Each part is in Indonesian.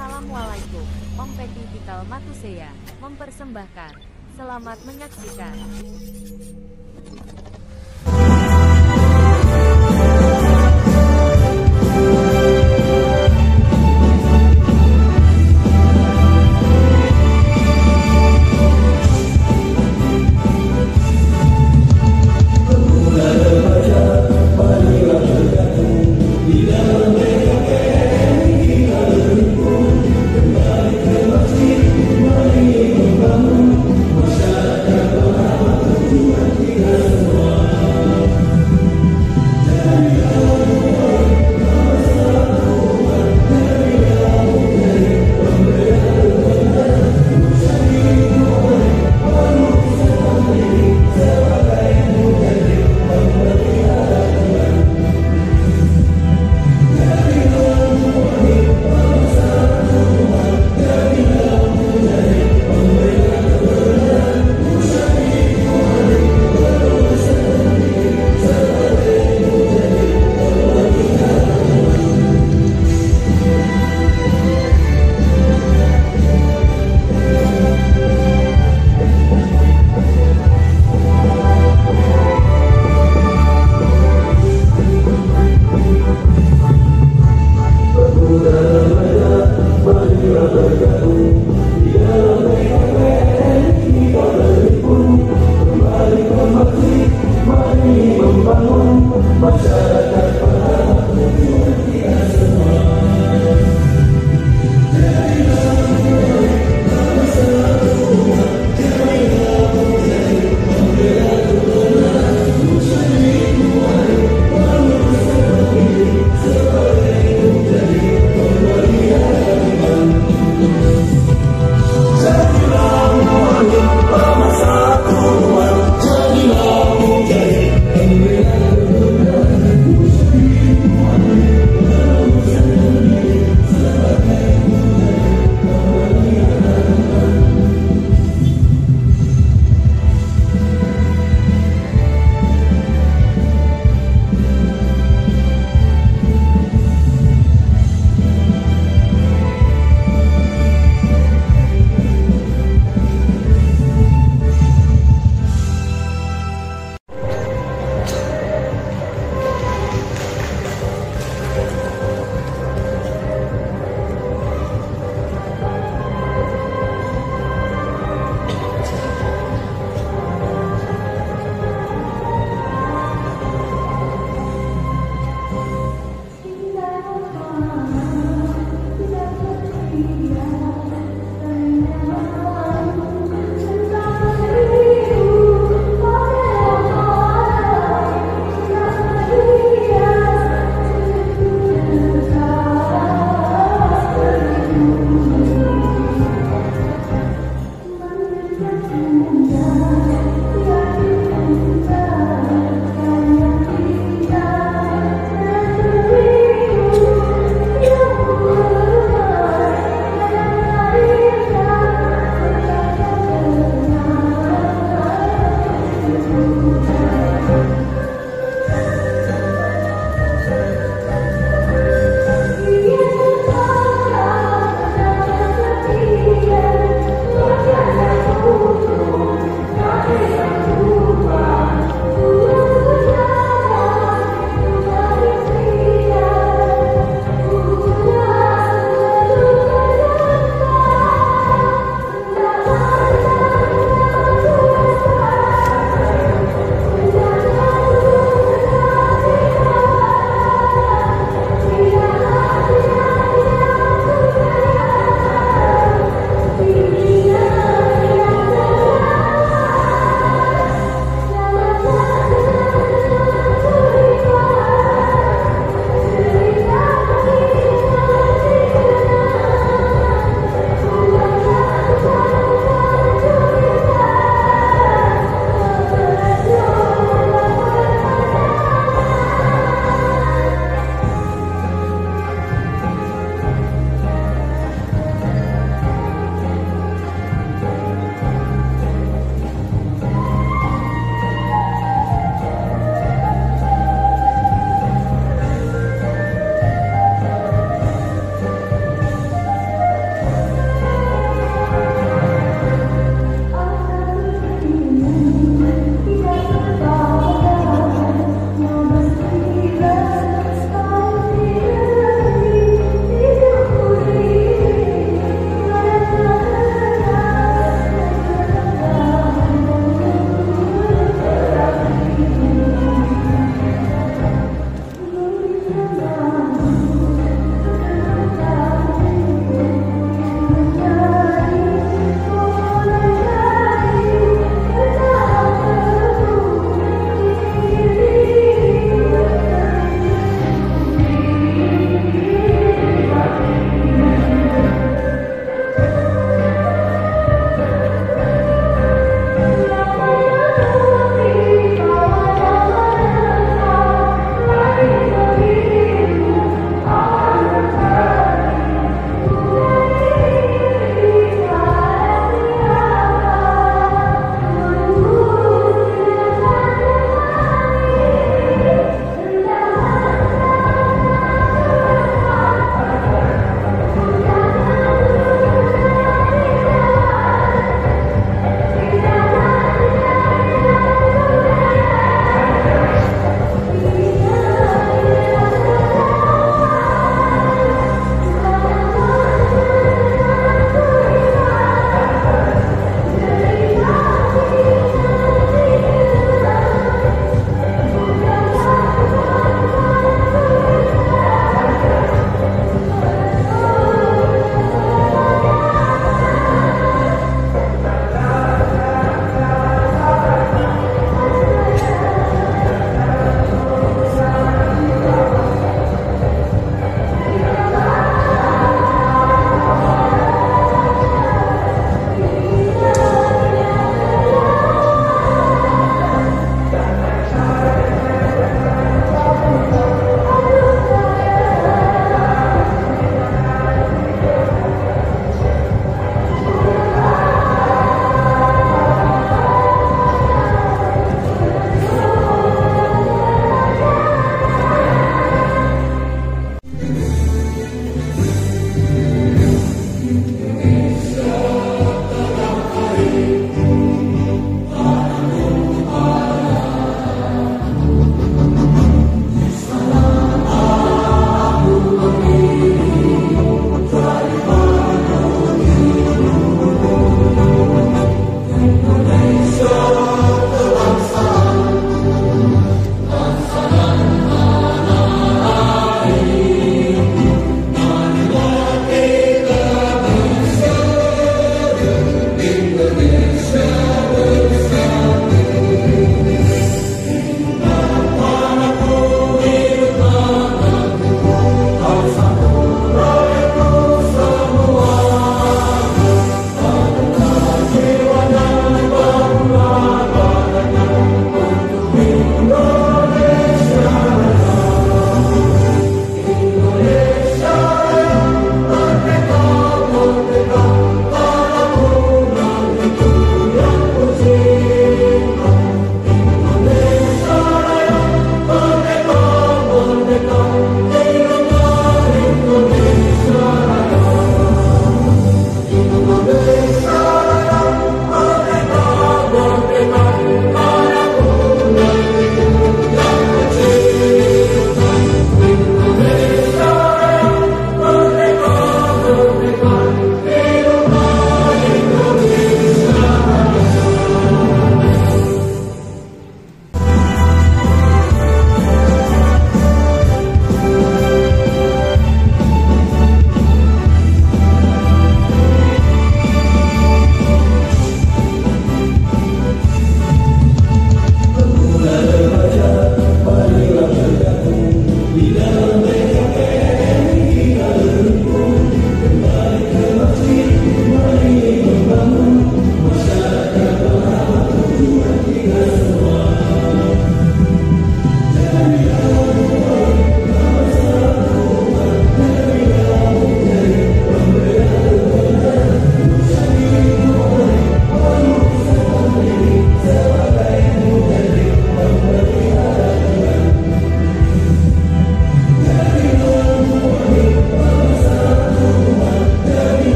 Assalamualaikum. Om Peti Tikal Matuseya mempersembahkan. Selamat menyaksikan.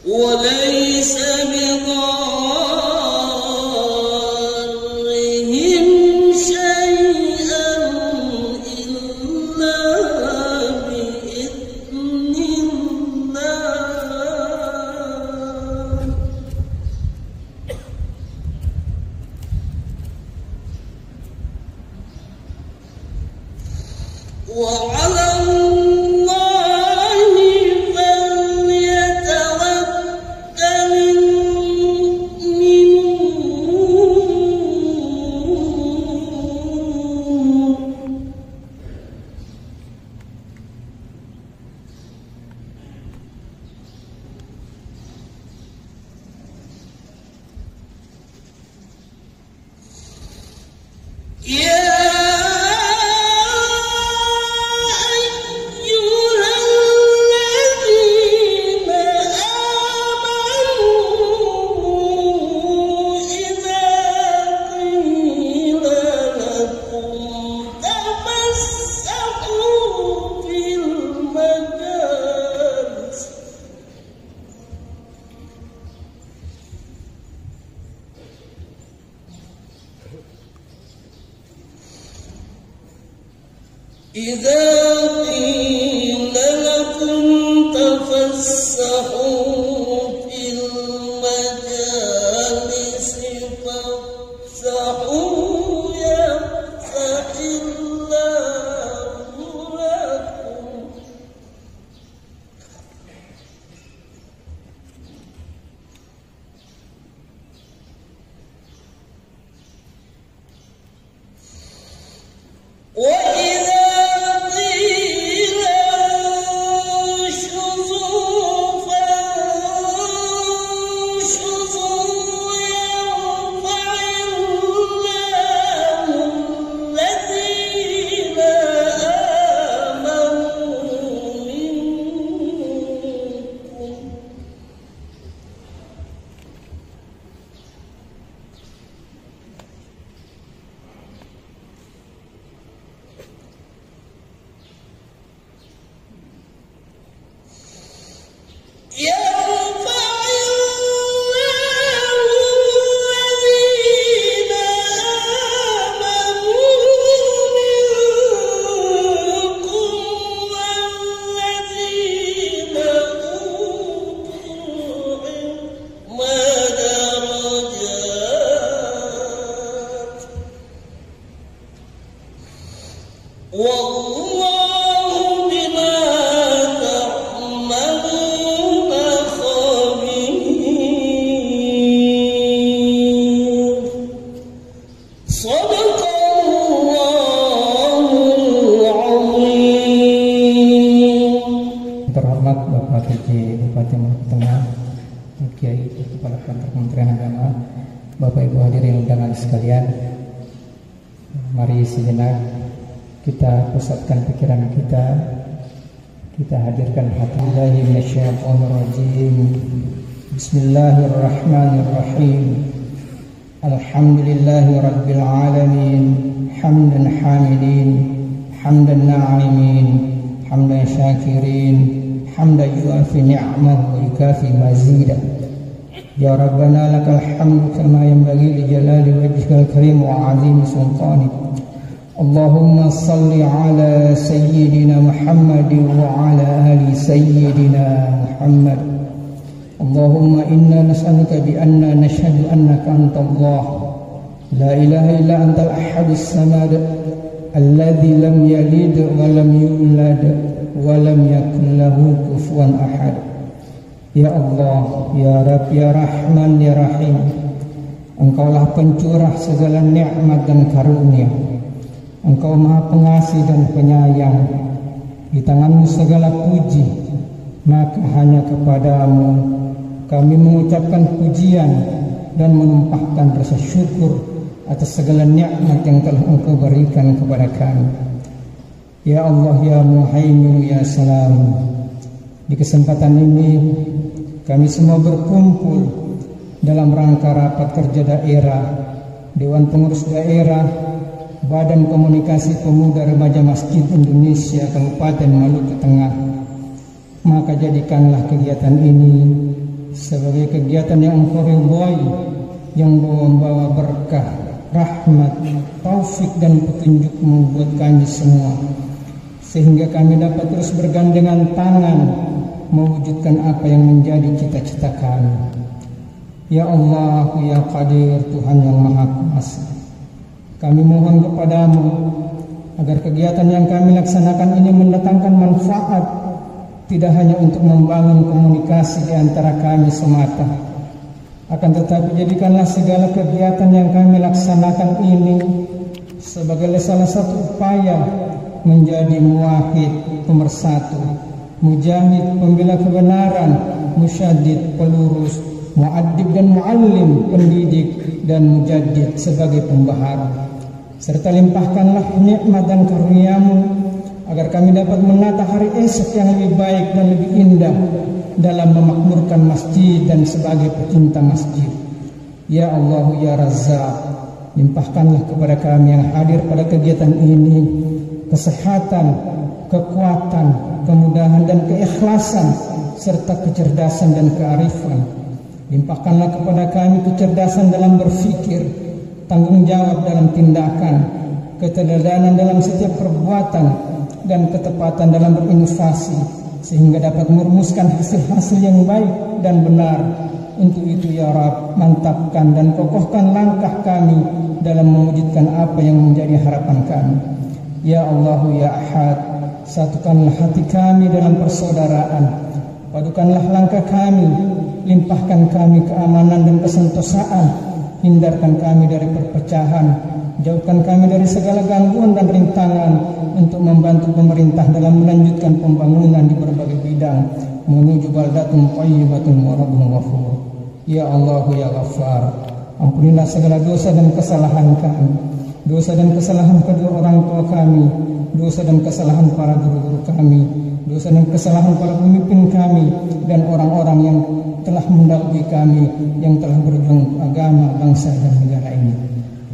وليس بضارهم شيئا إلا بإذن الله وعلى إذا قيل لكم تفسحوا في المجالس فافسحوا يفسح الله لكم وإذا والله بما تعملون خبير صدق الله العظيم. Terhormat Bapak PJ Bupati Maluku Tengah, Kiai Kepala Kantor Kementerian Agama, Bapak Ibu hadirin undangan sekalian, mari sejenak kita pusatkan pikiran kita hadirkan hati. Bismillahirrahmanirrahim. Alhamdulillahi rabbil alamin, hamdan hamidin, hamdan na'imin, hamdan syakirin, hamdan yuafi ni'amahu wa yukafi mazidah. Ya Rabbana lakal hamdu kama yanbaghi li jalali wajhikal karim wa 'azimi sultanik. Allahumma salli ala sayyidina Muhammad wa ala ali sayyidina Muhammad. Allahumma inna nas'aluka bi anna nashhadu annaka antallah la ilaha illa antal ahadus samad alladzi lam yalid wa lam yulad wa lam yakul lahu kufuwan ahad. Ya Allah, Ya Rabb, Ya Rahman, Ya Rahim, Engkaulah pencurah segala nikmat dan karunia. Engkau Maha Pengasih dan Penyayang. Di tanganmu segala puji, maka hanya kepadamu kami mengucapkan pujian dan menumpahkan rasa syukur atas segala nikmat yang telah Engkau berikan kepada kami. Ya Allah, Ya Muhaimin, Ya Salam, di kesempatan ini kami semua berkumpul dalam rangka rapat kerja daerah, Dewan Pengurus Daerah, Badan Komunikasi Pemuda Remaja Masjid Indonesia Kabupaten Maluku Tengah. Maka jadikanlah kegiatan ini sebagai kegiatan yang Engkau ridhai, yang membawa berkah, rahmat, taufik dan petunjuk-Mu buat kami semua, sehingga kami dapat terus bergandengan tangan mewujudkan apa yang menjadi cita-cita kami. Ya Allah, Ya Qadir, Tuhan yang Maha Kuasa, kami mohon kepadamu agar kegiatan yang kami laksanakan ini mendatangkan manfaat, tidak hanya untuk membangun komunikasi di antara kami semata, akan tetapi jadikanlah segala kegiatan yang kami laksanakan ini sebagai salah satu upaya menjadi muwahhid, pemersatu, mujahid, pembela kebenaran, musyaddid, pelurus, mu'addib dan mu'allim, pendidik dan mujaddid sebagai pembaharu. Serta limpahkanlah nikmat dan karunia-Mu agar kami dapat menata hari esok yang lebih baik dan lebih indah dalam memakmurkan masjid dan sebagai pecinta masjid. Ya Allah, Ya Razzaq, limpahkanlah kepada kami yang hadir pada kegiatan ini kesehatan, kekuatan, kemudahan dan keikhlasan serta kecerdasan dan kearifan. Limpahkanlah kepada kami kecerdasan dalam berfikir, tanggung jawab dalam tindakan, keteladanan dalam setiap perbuatan, dan ketepatan dalam berinovasi, sehingga dapat merumuskan hasil-hasil yang baik dan benar. Untuk itu ya Rabb, mantapkan dan kokohkan langkah kami dalam mewujudkan apa yang menjadi harapan kami. Ya Allah, Ya Ahad, satukanlah hati kami dalam persaudaraan, padukanlah langkah kami, limpahkan kami keamanan dan kesentosaan, hindarkan kami dari perpecahan, jauhkan kami dari segala gangguan dan rintangan untuk membantu pemerintah dalam melanjutkan pembangunan di berbagai bidang menuju baldatun thayyibatun wa rabbun ghafur. Ya Allah, Ya Ghaffar, ampunilah segala dosa dan kesalahan kami, dosa dan kesalahan kedua orang tua kami, dosa dan kesalahan para guru-guru kami, dosa dan kesalahan para pemimpin kami dan orang-orang yang telah mendahului kami, yang telah berjuang agama, bangsa dan negara ini.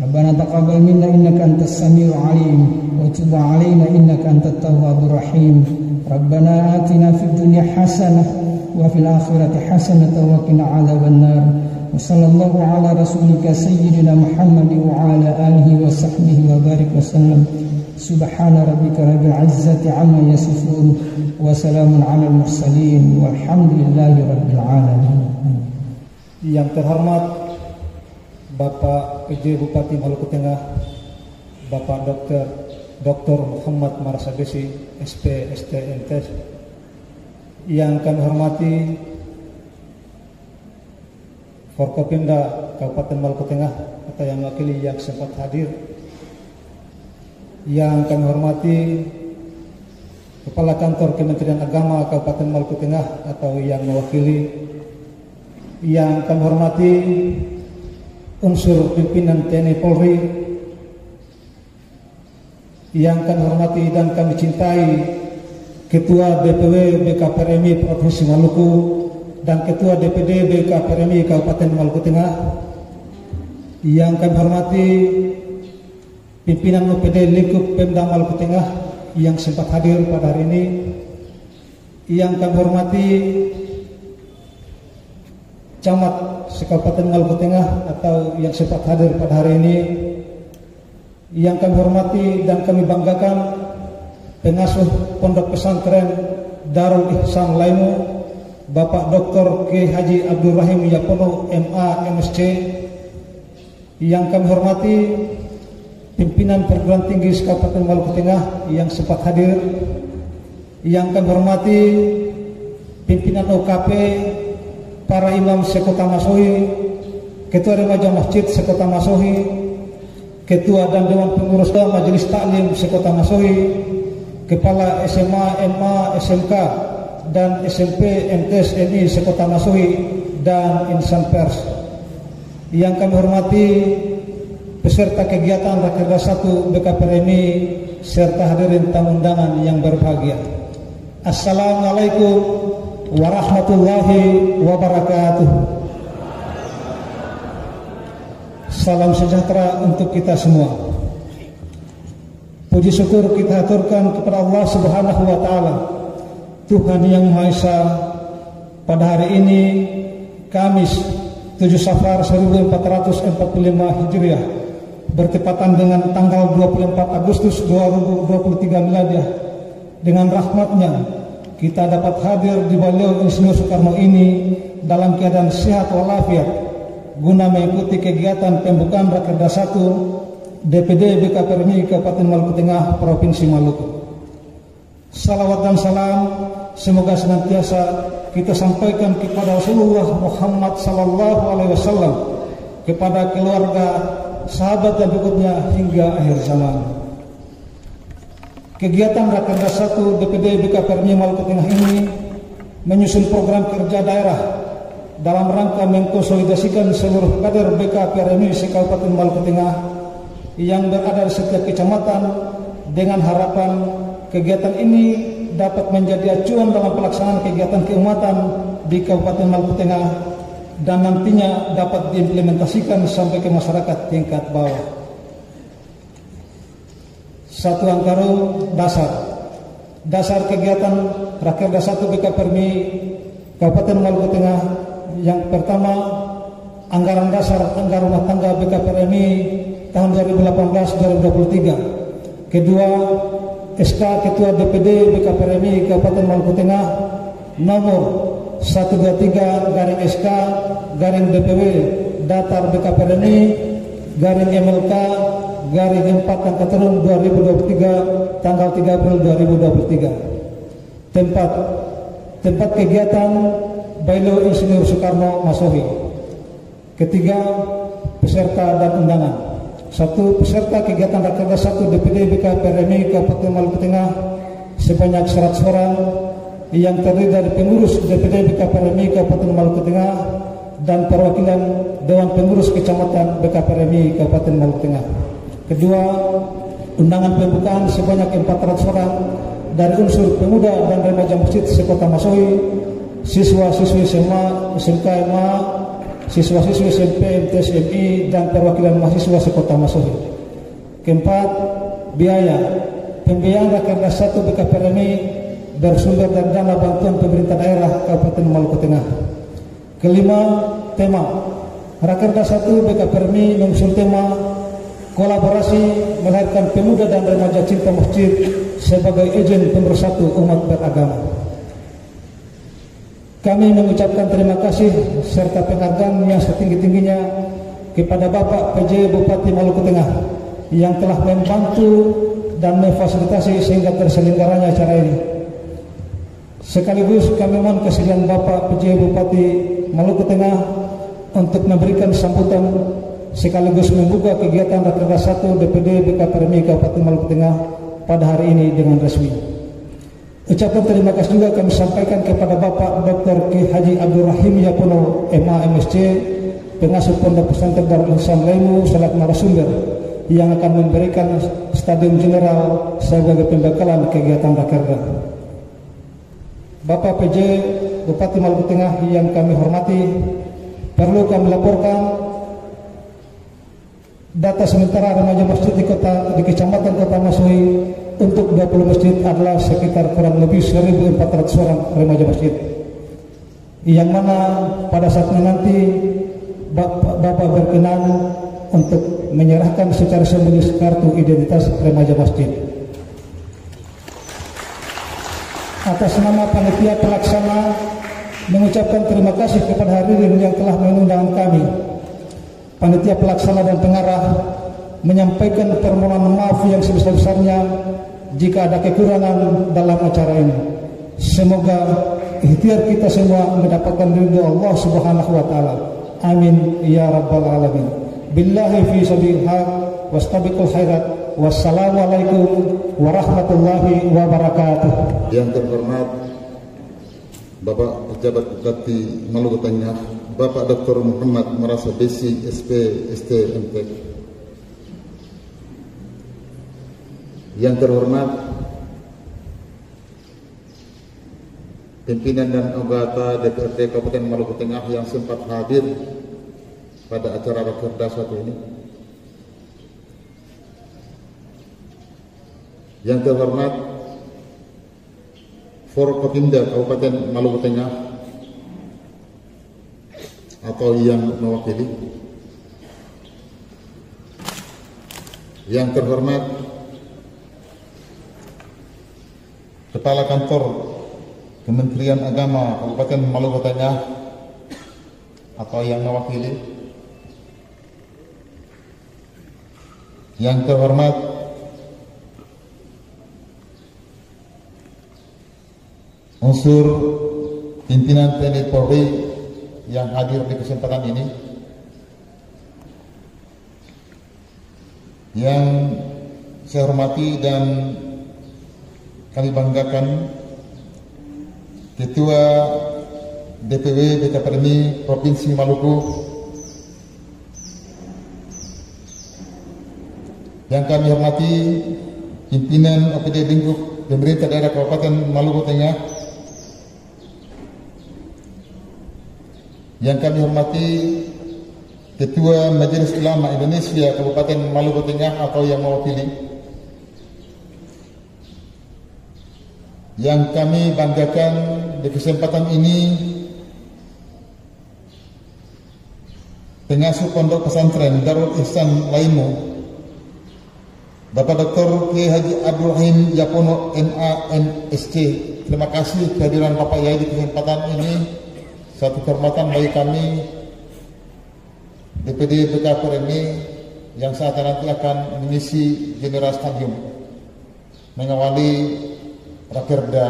Rabbana taqabbal minna innaka antas samiul alim wa tub 'alaina innaka antat tawwabur rahim. Rabbana atina fid dunya hasanah wa fil akhirati hasanah wa qina 'adzabannar. Wa sallallahu ala rasulika sayyidina Muhammad wa ala alihi wa sahbihi wa barik wa sallam. Subhana rabbika rabbil izzati amma yasifun wa salamun 'alal mursalin walhamdulillahi rabbil alamin. Yang terhormat Bapak PJ Bupati Maluku Tengah, Bapak Dr. Dr. Muhammad Marasabesi, SP, ST, MTes. Yang kami hormati Forkopimda Kabupaten Maluku Tengah atau yang mewakili yang sempat hadir. Yang kami hormati Kepala Kantor Kementerian Agama Kabupaten Maluku Tengah atau yang mewakili. Yang kami hormati unsur pimpinan TNI Polri. Yang kami hormati dan kami cintai Ketua DPW BKPRMI Provinsi Maluku dan Ketua DPD BKPRMI Kabupaten Maluku Tengah. Yang kami hormati pimpinan OPD lingkup Pemda Maluku Tengah yang sempat hadir pada hari ini. Yang kami hormati Camat Kabupaten Maluku Tengah atau yang sempat hadir pada hari ini. Yang kami hormati dan kami banggakan pengasuh Pondok Pesantren Darul Ihsan Laimu, Bapak Dr. K. Haji Abdul Rahim Yapono, MA, MSc. Yang kami hormati pimpinan perguruan tinggi Kabupaten Maluku Tengah yang sempat hadir. Yang kami hormati pimpinan OKP, para imam sekota Masohi, Ketua Remaja Masjid sekota Masohi, Ketua dan Dewan Pengurus Majelis Taklim sekota Masohi, Kepala SMA, MA, SMK dan SMP MTes NI sekota Masohi dan insan pers. Yang kami hormati peserta kegiatan Rakerda 1 BKPRMI serta hadirin tamu undangan yang berbahagia. Assalamualaikum warahmatullahi wabarakatuh. Salam sejahtera untuk kita semua. Puji syukur kita aturkan kepada Allah Subhanahu wa taala, Tuhan yang Maha Esa. Pada hari ini Kamis 7 Safar 1445 Hijriah bertepatan dengan tanggal 24 Agustus 2023 Miladiah. Dengan rahmatnya kita dapat hadir di Baliho Insinyur Soekarno ini dalam keadaan sehat walafiat guna mengikuti kegiatan pembukaan Rakerda 1 DPD BKPRMI Kabupaten Maluku Tengah Provinsi Maluku. Salawat dan salam semoga senantiasa kita sampaikan kepada Rasulullah Muhammad SAW, kepada keluarga, sahabat dan berikutnya hingga akhir zaman. Kegiatan Rakerda 1 DPD BKPRMI Maluku Tengah ini menyusun program kerja daerah dalam rangka mengkonsolidasikan seluruh kader BKPRMI se-Kabupaten Maluku Tengah yang berada di setiap kecamatan dengan harapan kegiatan ini dapat menjadi acuan dalam pelaksanaan kegiatan keumatan di Kabupaten Maluku Tengah dan nantinya dapat diimplementasikan sampai ke masyarakat tingkat bawah. Satu anggaran dasar kegiatan Rakerda 1 BKPRMI Kabupaten Maluku Tengah. Yang pertama, anggaran dasar anggaran rumah tangga BKPRMI tahun 2018-2023. Kedua, SK Ketua DPD BKPRMI Kabupaten Maluku Tengah nomor 123/SK DPW Datar BKPRMI MLK 4 angka terung 2023 tanggal 3 April 2023. Tempat kegiatan Baliho Insinyur Soekarno Masohi. Ketiga, peserta dan undangan. 1. Peserta kegiatan Rakerda 1 DPD BKPRMI Kabupaten Maluku Tengah sebanyak 100 orang yang terdiri dari pengurus DPD BKPRMI Kabupaten Maluku Tengah dan perwakilan Dewan Pengurus Kecamatan BKPRMI Kabupaten Maluku Tengah. Kedua, undangan pembukaan sebanyak 400 orang dari unsur pemuda dan remaja masjid sekota Masohi, siswa-siswi SMA, SMK MA, siswa-siswi SMP, MTs, MI, dan perwakilan mahasiswa sekota Masohi. Keempat, biaya. Pembiayaan Rakerda 1 BKPRMI bersumber dari dana bantuan pemerintah daerah Kabupaten Maluku Tengah. Kelima, tema. Rakerda 1 BKPRMI mengusung tema kolaborasi melahirkan pemuda dan remaja cinta masjid sebagai ejen pemersatu umat beragama. Kami mengucapkan terima kasih serta penghargaan yang setinggi-tingginya kepada Bapak PJ Bupati Maluku Tengah yang telah membantu dan memfasilitasi sehingga terselenggaranya acara ini. Sekaligus kami mohon kesediaan Bapak PJ Bupati Maluku Tengah untuk memberikan sambutan sekaligus membuka kegiatan Rakerda 1 DPD BKPRMI Kabupaten Maluku Tengah pada hari ini dengan resmi. Ucapan terima kasih juga kami sampaikan kepada Bapak Dr. Ki Haji Abdul Rahim Yapono MA MSc, pengasuh Pondok Pesantren Darul Ihsan Lemu selaku narasumber yang akan memberikan Stadium General sebagai pembekalan kegiatan Rakerda. Bapak PJ Bupati Maluku Tengah yang kami hormati, perlu kami laporkan data sementara remaja masjid di Kecamatan Kota Masuhi untuk 20 masjid adalah sekitar kurang lebih 1.400 orang remaja masjid, yang mana pada saatnya nanti Bapak berkenan untuk menyerahkan secara simbolis kartu identitas remaja masjid. Atas nama panitia pelaksana mengucapkan terima kasih kepada hadirin yang telah mengundang kami. Panitia pelaksana dan pengarah menyampaikan permohonan maaf yang sebesar-besarnya jika ada kekurangan dalam acara ini. Semoga ikhtiar kita semua mendapatkan ridho Allah Subhanahu wa taala. Amin ya rabbal alamin. Billahi fi sabilillah wastabiqul khairat. Wassalamualaikum warahmatullahi wabarakatuh. Yang terhormat Bapak Pejabat Bupati Maluku Tengah, Bapak Dr. Muhammad Merasa Besi SP ST MTek. Yang terhormat pimpinan dan anggota DPRD Kabupaten Maluku Tengah yang sempat hadir pada acara Rakerda 1 ini. Yang terhormat Forkopimda Kabupaten Maluku Tengah atau yang mewakili. Yang terhormat Kepala Kantor Kementerian Agama Kabupaten Maluku Tengah atau yang mewakili. Yang terhormat unsur pimpinan TNI Polri yang hadir di kesempatan ini, yang saya hormati dan kami banggakan Ketua DPW BKPRMI Provinsi Maluku, yang kami hormati pimpinan OPD Lingkup Pemerintah Daerah Kabupaten Maluku Tengah, yang kami hormati Ketua Majelis Ulama Indonesia Kabupaten Maluku Tengah atau yang mewakili, yang kami banggakan di kesempatan ini pengasuh Pondok Pesantren Darul Ihsan Lemu, Bapak Dr. Ki Haji Abdul Rahim Yapono MA MSc. Terima kasih kehadiran Bapak Yai di kesempatan ini. Satu kehormatan bagi kami DPD BKPRMI yang saat nanti akan mengisi General Stadium, mengawali Rakerda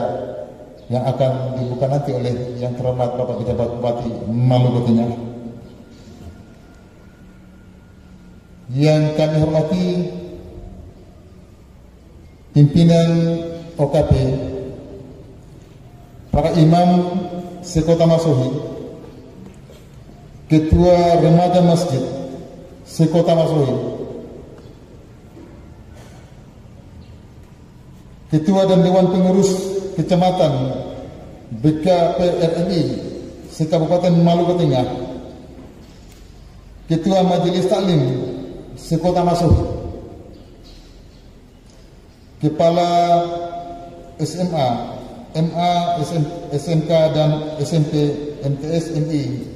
yang akan dibuka nanti oleh yang terhormat Bapak Pejabat Bupati Maluku Tengah. Yang kami hormati pimpinan OKP, para imam Sekota Masuhi, Ketua Remaja Masjid Sekota Masuhi, Ketua dan Dewan Pengurus Kecamatan BKPRMI Sekabupaten Maluku Tengah, Ketua Majelis Taklim Sekota Masuhi, Kepala SMA, MA, SMK dan SMP MTS MI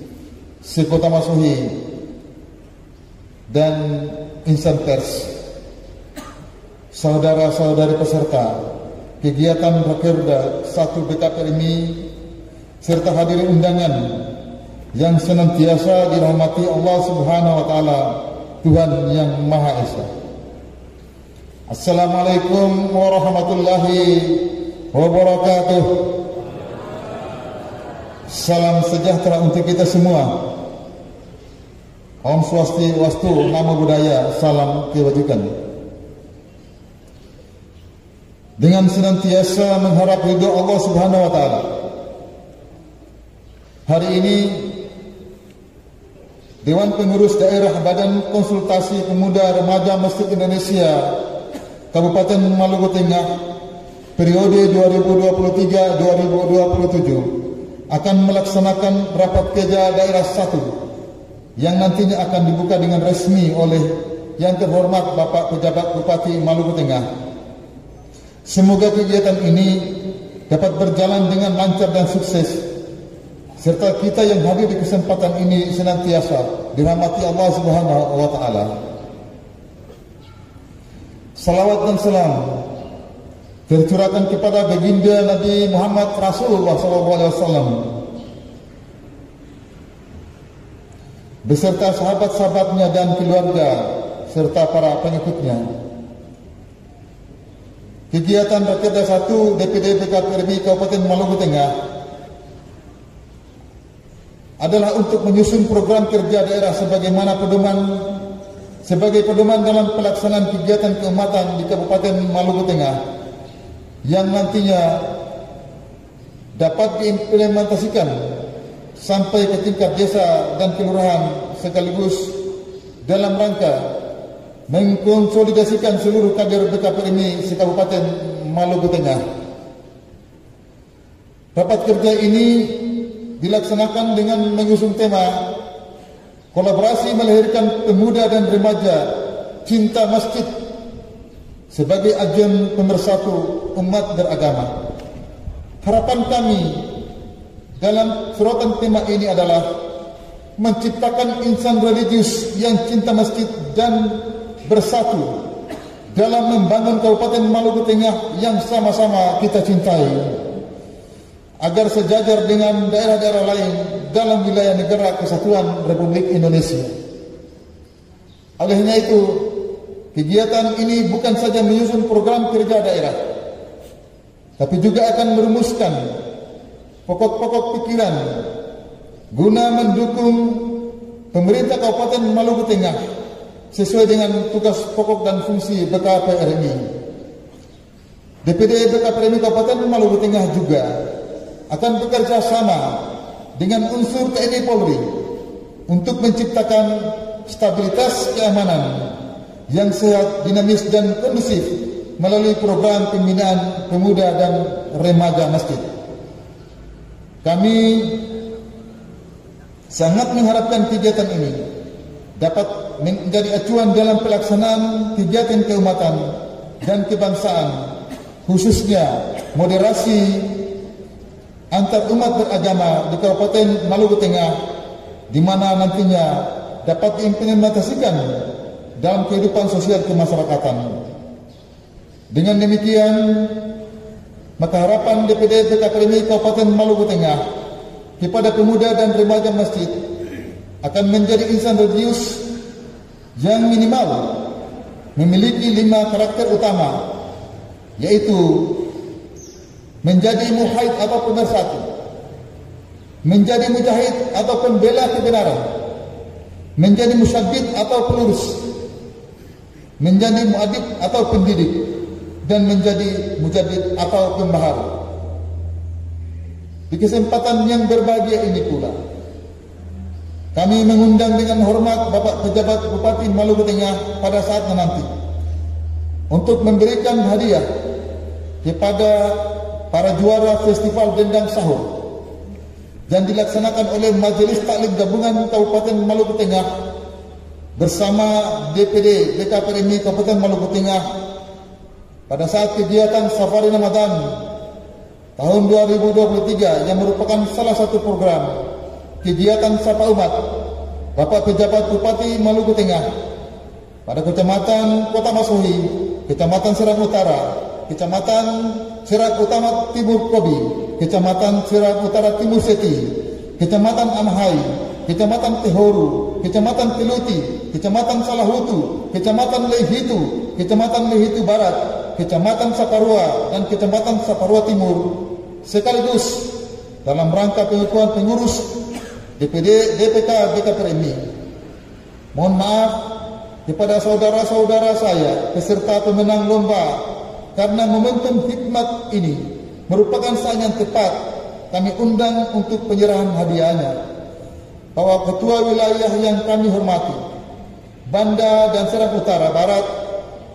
Sekota Masuhi, dan insan pers, saudara-saudari peserta kegiatan Rakerda 1 BKPRMI, serta hadirin undangan yang senantiasa dirahmati Allah Subhanahu wa taala, Tuhan yang Maha Esa. Assalamualaikum warahmatullahi wabarakatuh. Salam sejahtera untuk kita semua. Om Swastiastu, Namo Buddhaya, salam kebajikan. Dengan senantiasa mengharap ridho Allah Subhanahu wa taala. Hari ini Dewan Pengurus Daerah Badan Konsultasi Pemuda Remaja Masjid Indonesia Kabupaten Maluku Tengah periode 2023-2027 akan melaksanakan rapat kerja daerah 1 yang nantinya akan dibuka dengan resmi oleh yang terhormat Bapak Pejabat Bupati Maluku Tengah. Semoga kegiatan ini dapat berjalan dengan lancar dan sukses, serta kita yang hadir di kesempatan ini senantiasa dirahmati Allah Subhanahu wa taala. Salawat dan salam tercurahkan kepada baginda Nabi Muhammad Rasulullah SAW beserta sahabat-sahabatnya dan keluarga serta para pengikutnya. Kegiatan Rakerda 1 DPD BKPRMI Kabupaten Maluku Tengah adalah untuk menyusun program kerja daerah sebagai pedoman dalam pelaksanaan kegiatan keumatan di Kabupaten Maluku Tengah yang nantinya dapat diimplementasikan sampai ke tingkat desa dan kelurahan, sekaligus dalam rangka mengkonsolidasikan seluruh kader BKPRMI se-Kabupaten Maluku Tengah. Rapat kerja ini dilaksanakan dengan mengusung tema kolaborasi melahirkan pemuda dan remaja cinta masjid sebagai agen pemersatu umat beragama. Harapan kami dalam suratan tema ini adalah menciptakan insan religius yang cinta masjid dan bersatu dalam membangun Kabupaten Maluku Tengah yang sama-sama kita cintai, agar sejajar dengan daerah-daerah lain dalam wilayah negara Kesatuan Republik Indonesia. Olehnya itu, kegiatan ini bukan saja menyusun program kerja daerah, tapi juga akan merumuskan pokok-pokok pikiran guna mendukung pemerintah Kabupaten Maluku Tengah sesuai dengan tugas pokok dan fungsi BKPRMI. DPD BKPRMI Kabupaten Maluku Tengah juga akan bekerja sama dengan unsur TNI Polri untuk menciptakan stabilitas keamanan yang sehat, dinamis dan kondusif melalui program pembinaan pemuda dan remaja masjid. Kami sangat mengharapkan kegiatan ini dapat menjadi acuan dalam pelaksanaan kegiatan keumatan dan kebangsaan, khususnya moderasi antar umat beragama di Kabupaten Maluku Tengah, di mana nantinya dapat diimplementasikan dalam kehidupan sosial kemasyarakatan. Dengan demikian, maka harapan DPD BKPRMI Kabupaten Maluku Tengah kepada pemuda dan remaja masjid akan menjadi insan religius yang minimal memiliki 5 karakter utama, yaitu menjadi muhid atau pemersatu, menjadi mujahid atau pembela kebenaran, menjadi musyaddid atau pelurus, menjadi muadib atau pendidik, dan menjadi mujaddid atau pembaharu. Di kesempatan yang berbahagia ini pula, kami mengundang dengan hormat Bapak Pejabat Bupati Maluku Tengah pada saat nanti untuk memberikan hadiah kepada para juara Festival Dendang Sahur yang dilaksanakan oleh Majelis Taklim Gabungan Kabupaten Maluku Tengah bersama DPD BKPRMI Kabupaten Maluku Tengah pada saat kegiatan Safari Ramadan tahun 2023 yang merupakan salah satu program kegiatan Sapa Umat Bapak Pejabat Bupati Maluku Tengah pada Kecamatan Kota Masuhi, Kecamatan Serang Utara, Kecamatan Serang Utara Timur Kobi, Kecamatan Serang Utara Timur Seti, Kecamatan Amhai, Kecamatan Tehoru, Kecamatan Teluti, Kecamatan Salahutu, Kecamatan Lehitu, Kecamatan Lehitu Barat, Kecamatan Saparua, dan Kecamatan Saparua Timur, sekaligus dalam rangka pengukuhan pengurus DPK BKPRMI. Mohon maaf kepada saudara-saudara saya peserta pemenang lomba, karena momentum hikmat ini merupakan saat yang tepat kami undang untuk penyerahan hadiahnya. Bahwa ketua wilayah yang kami hormati, Banda dan Serang Utara Barat,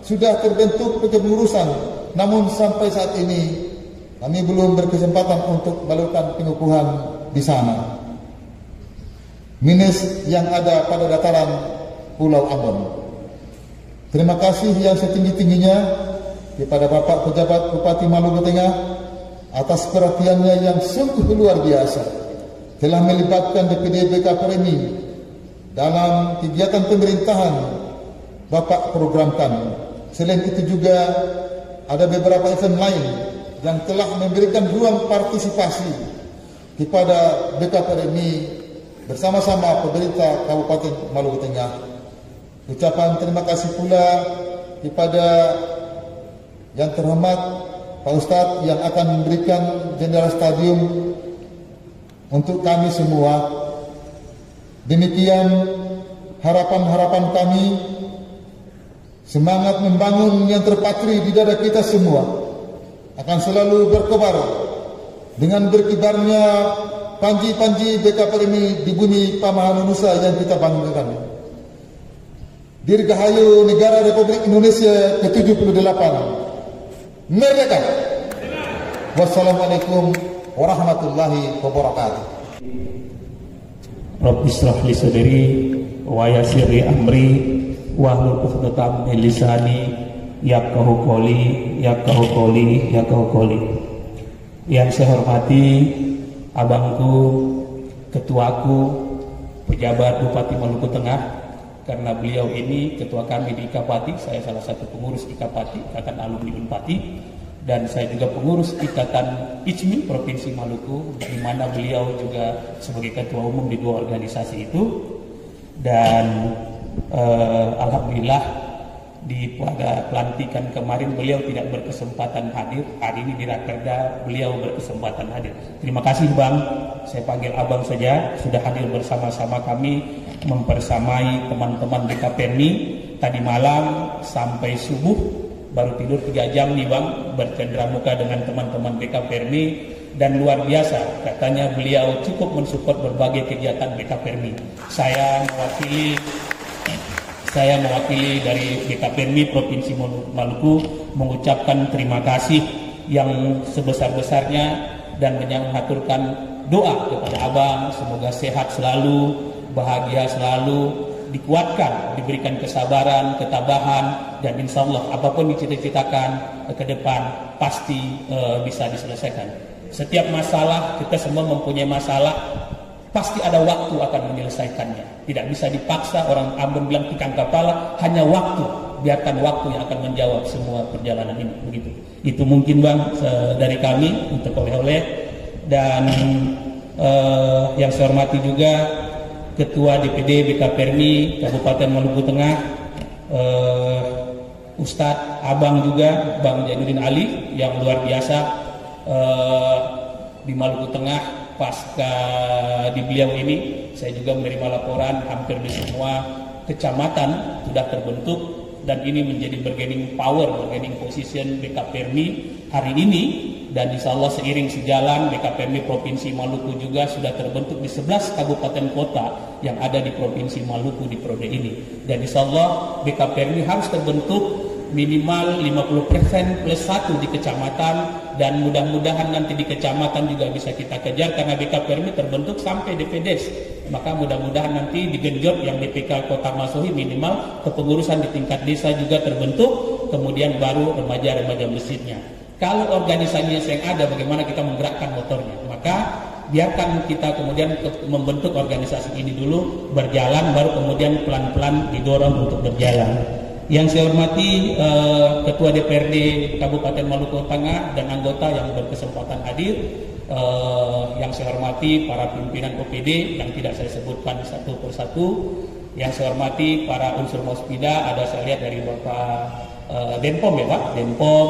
sudah terbentuk kepengurusan, namun sampai saat ini kami belum berkesempatan untuk melakukan pengukuhan di sana. Minus yang ada pada dataran Pulau Ambon. Terima kasih yang setinggi-tingginya kepada Bapak Pejabat Bupati Maluku Tengah atas perhatiannya yang sungguh luar biasa telah melibatkan DPD BKPRMI dalam kegiatan pemerintahan Bapak programkan. Selain itu juga ada beberapa event lain yang telah memberikan ruang partisipasi kepada BKPRMI bersama-sama pemerintah Kabupaten Maluku Tengah. Ucapan terima kasih pula kepada yang terhormat Pak Ustadz yang akan memberikan General Stadium untuk kami semua. Demikian harapan-harapan kami, semangat membangun yang terpatri di dada kita semua akan selalu berkobar dengan berkibarnya panji-panji BKPRMI di bumi Pamahanunusa yang kita banggakan. Dirgahayu Negara Republik Indonesia ke-78. Merdeka! Wassalamualaikum warahmatullahi wabarakatuh. Rabbi israh li sadri wa yassir li amri wahlul 'uqdatam min lisani yafqahu qawli. Yang saya hormati abangku, ketuaku, pejabat Bupati Maluku Tengah, karena beliau ini ketua kami di Ikapati, saya salah satu pengurus Ikapati, Ikatan Alumni Unpati, dan saya juga pengurus Ikatan ICMI Provinsi Maluku, di mana beliau juga sebagai ketua umum di dua organisasi itu. Dan alhamdulillah pada pelantikan kemarin beliau tidak berkesempatan hadir. Hari ini di Rakerda beliau berkesempatan hadir. Terima kasih Bang, saya panggil Abang saja, sudah hadir bersama-sama kami mempersamai teman-teman BKPRMI tadi malam sampai subuh. Baru tidur 3 jam nih Bang, bercendera muka dengan teman-teman BKPRMI, dan luar biasa katanya beliau cukup mensupport berbagai kegiatan BKPRMI. Saya mewakili dari BKPRMI Provinsi Maluku mengucapkan terima kasih yang sebesar-besarnya dan menyaturkan doa kepada Abang, semoga sehat selalu, bahagia selalu, dikuatkan, diberikan kesabaran, ketabahan, dan insya Allah apapun dicita-citakan ke depan pasti bisa diselesaikan. Setiap masalah, kita semua mempunyai masalah, pasti ada waktu akan menyelesaikannya. Tidak bisa dipaksa, orang Ambon bilang tikang kepala, hanya waktu. Biarkan waktu yang akan menjawab semua perjalanan ini. Begitu. Itu mungkin Bang dari kami untuk oleh-oleh. Dan yang saya hormati juga Ketua DPD BKPRMI Kabupaten Maluku Tengah, Ustadz Abang juga, Bang Jainuddin Ali, yang luar biasa di Maluku Tengah. Pasca di beliau ini, saya juga menerima laporan hampir di semua kecamatan sudah terbentuk, dan ini menjadi bargaining power, bargaining position BKPRMI hari ini. Dan insya Allah seiring sejalan BKPRMI Provinsi Maluku juga sudah terbentuk di 11 kabupaten kota yang ada di Provinsi Maluku di periode ini. Dan insya Allah BKPRMI harus terbentuk minimal 50% plus 1 di kecamatan, dan mudah-mudahan nanti di kecamatan juga bisa kita kejar karena BKPRMI terbentuk sampai DPDes. Maka mudah-mudahan nanti digenjot yang DPK Kota Masohi minimal kepengurusan di tingkat desa juga terbentuk, kemudian baru remaja-remaja masjidnya. Kalau organisasinya yang ada, bagaimana kita menggerakkan motornya? Maka biarkan kita kemudian membentuk organisasi ini dulu berjalan, baru kemudian pelan-pelan didorong untuk berjalan. Yang saya hormati Ketua DPRD Kabupaten Maluku Tengah dan anggota yang berkesempatan hadir, yang saya hormati para pimpinan OPD yang tidak saya sebutkan satu persatu, yang saya hormati para unsur Mospida, ada saya lihat dari Bapak Denpom ya Pak, Denpom,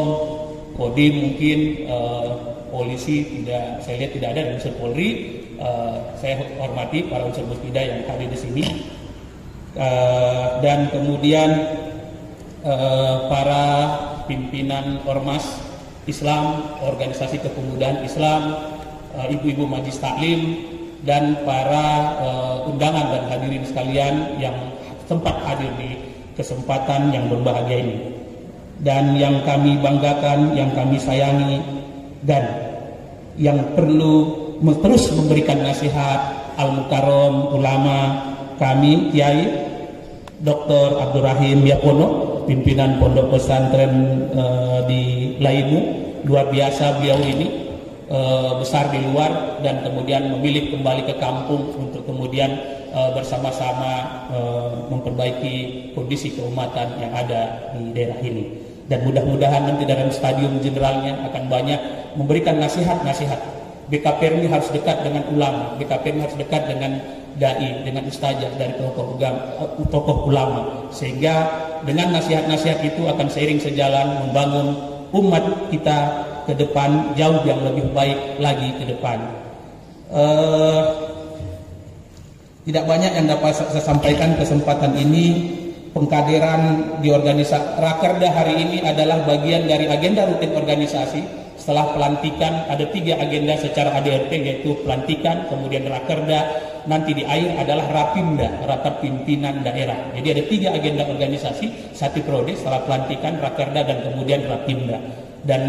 Kodim mungkin, polisi tidak, saya lihat tidak ada, dan unsur Polri. Saya hormati para unsur Musbida yang hadir di sini, dan kemudian para pimpinan ormas Islam, organisasi kepemudaan Islam, ibu-ibu majlis taklim, dan para undangan dan hadirin sekalian yang sempat hadir di kesempatan yang berbahagia ini. Dan yang kami banggakan, yang kami sayangi, dan yang perlu terus memberikan nasihat Al-Mukarram ulama kami, Kiai Dr. Abdurrahim Yapono, pimpinan Pondok Pesantren di Laimu. Luar biasa beliau ini, besar di luar dan kemudian memilih kembali ke kampung untuk kemudian bersama-sama memperbaiki kondisi keumatan yang ada di daerah ini. Dan mudah-mudahan nanti dalam stadium generalnya akan banyak memberikan nasihat-nasihat. BKPRMI harus dekat dengan ulama, BKPRMI harus dekat dengan dai, dengan ustazah dari tokoh ulama, sehingga dengan nasihat-nasihat itu akan seiring sejalan membangun umat kita ke depan jauh yang lebih baik lagi ke depan. Tidak banyak yang dapat saya sampaikan kesempatan ini. Pengkaderan di organisasi Rakerda hari ini adalah bagian dari agenda rutin organisasi. Setelah pelantikan ada 3 agenda secara ADRT, yaitu pelantikan, kemudian Rakerda, nanti di akhir adalah Rapimda, rapat pimpinan daerah. Jadi ada 3 agenda organisasi, 1 periode setelah pelantikan, Rakerda, dan kemudian Rapimda. Dan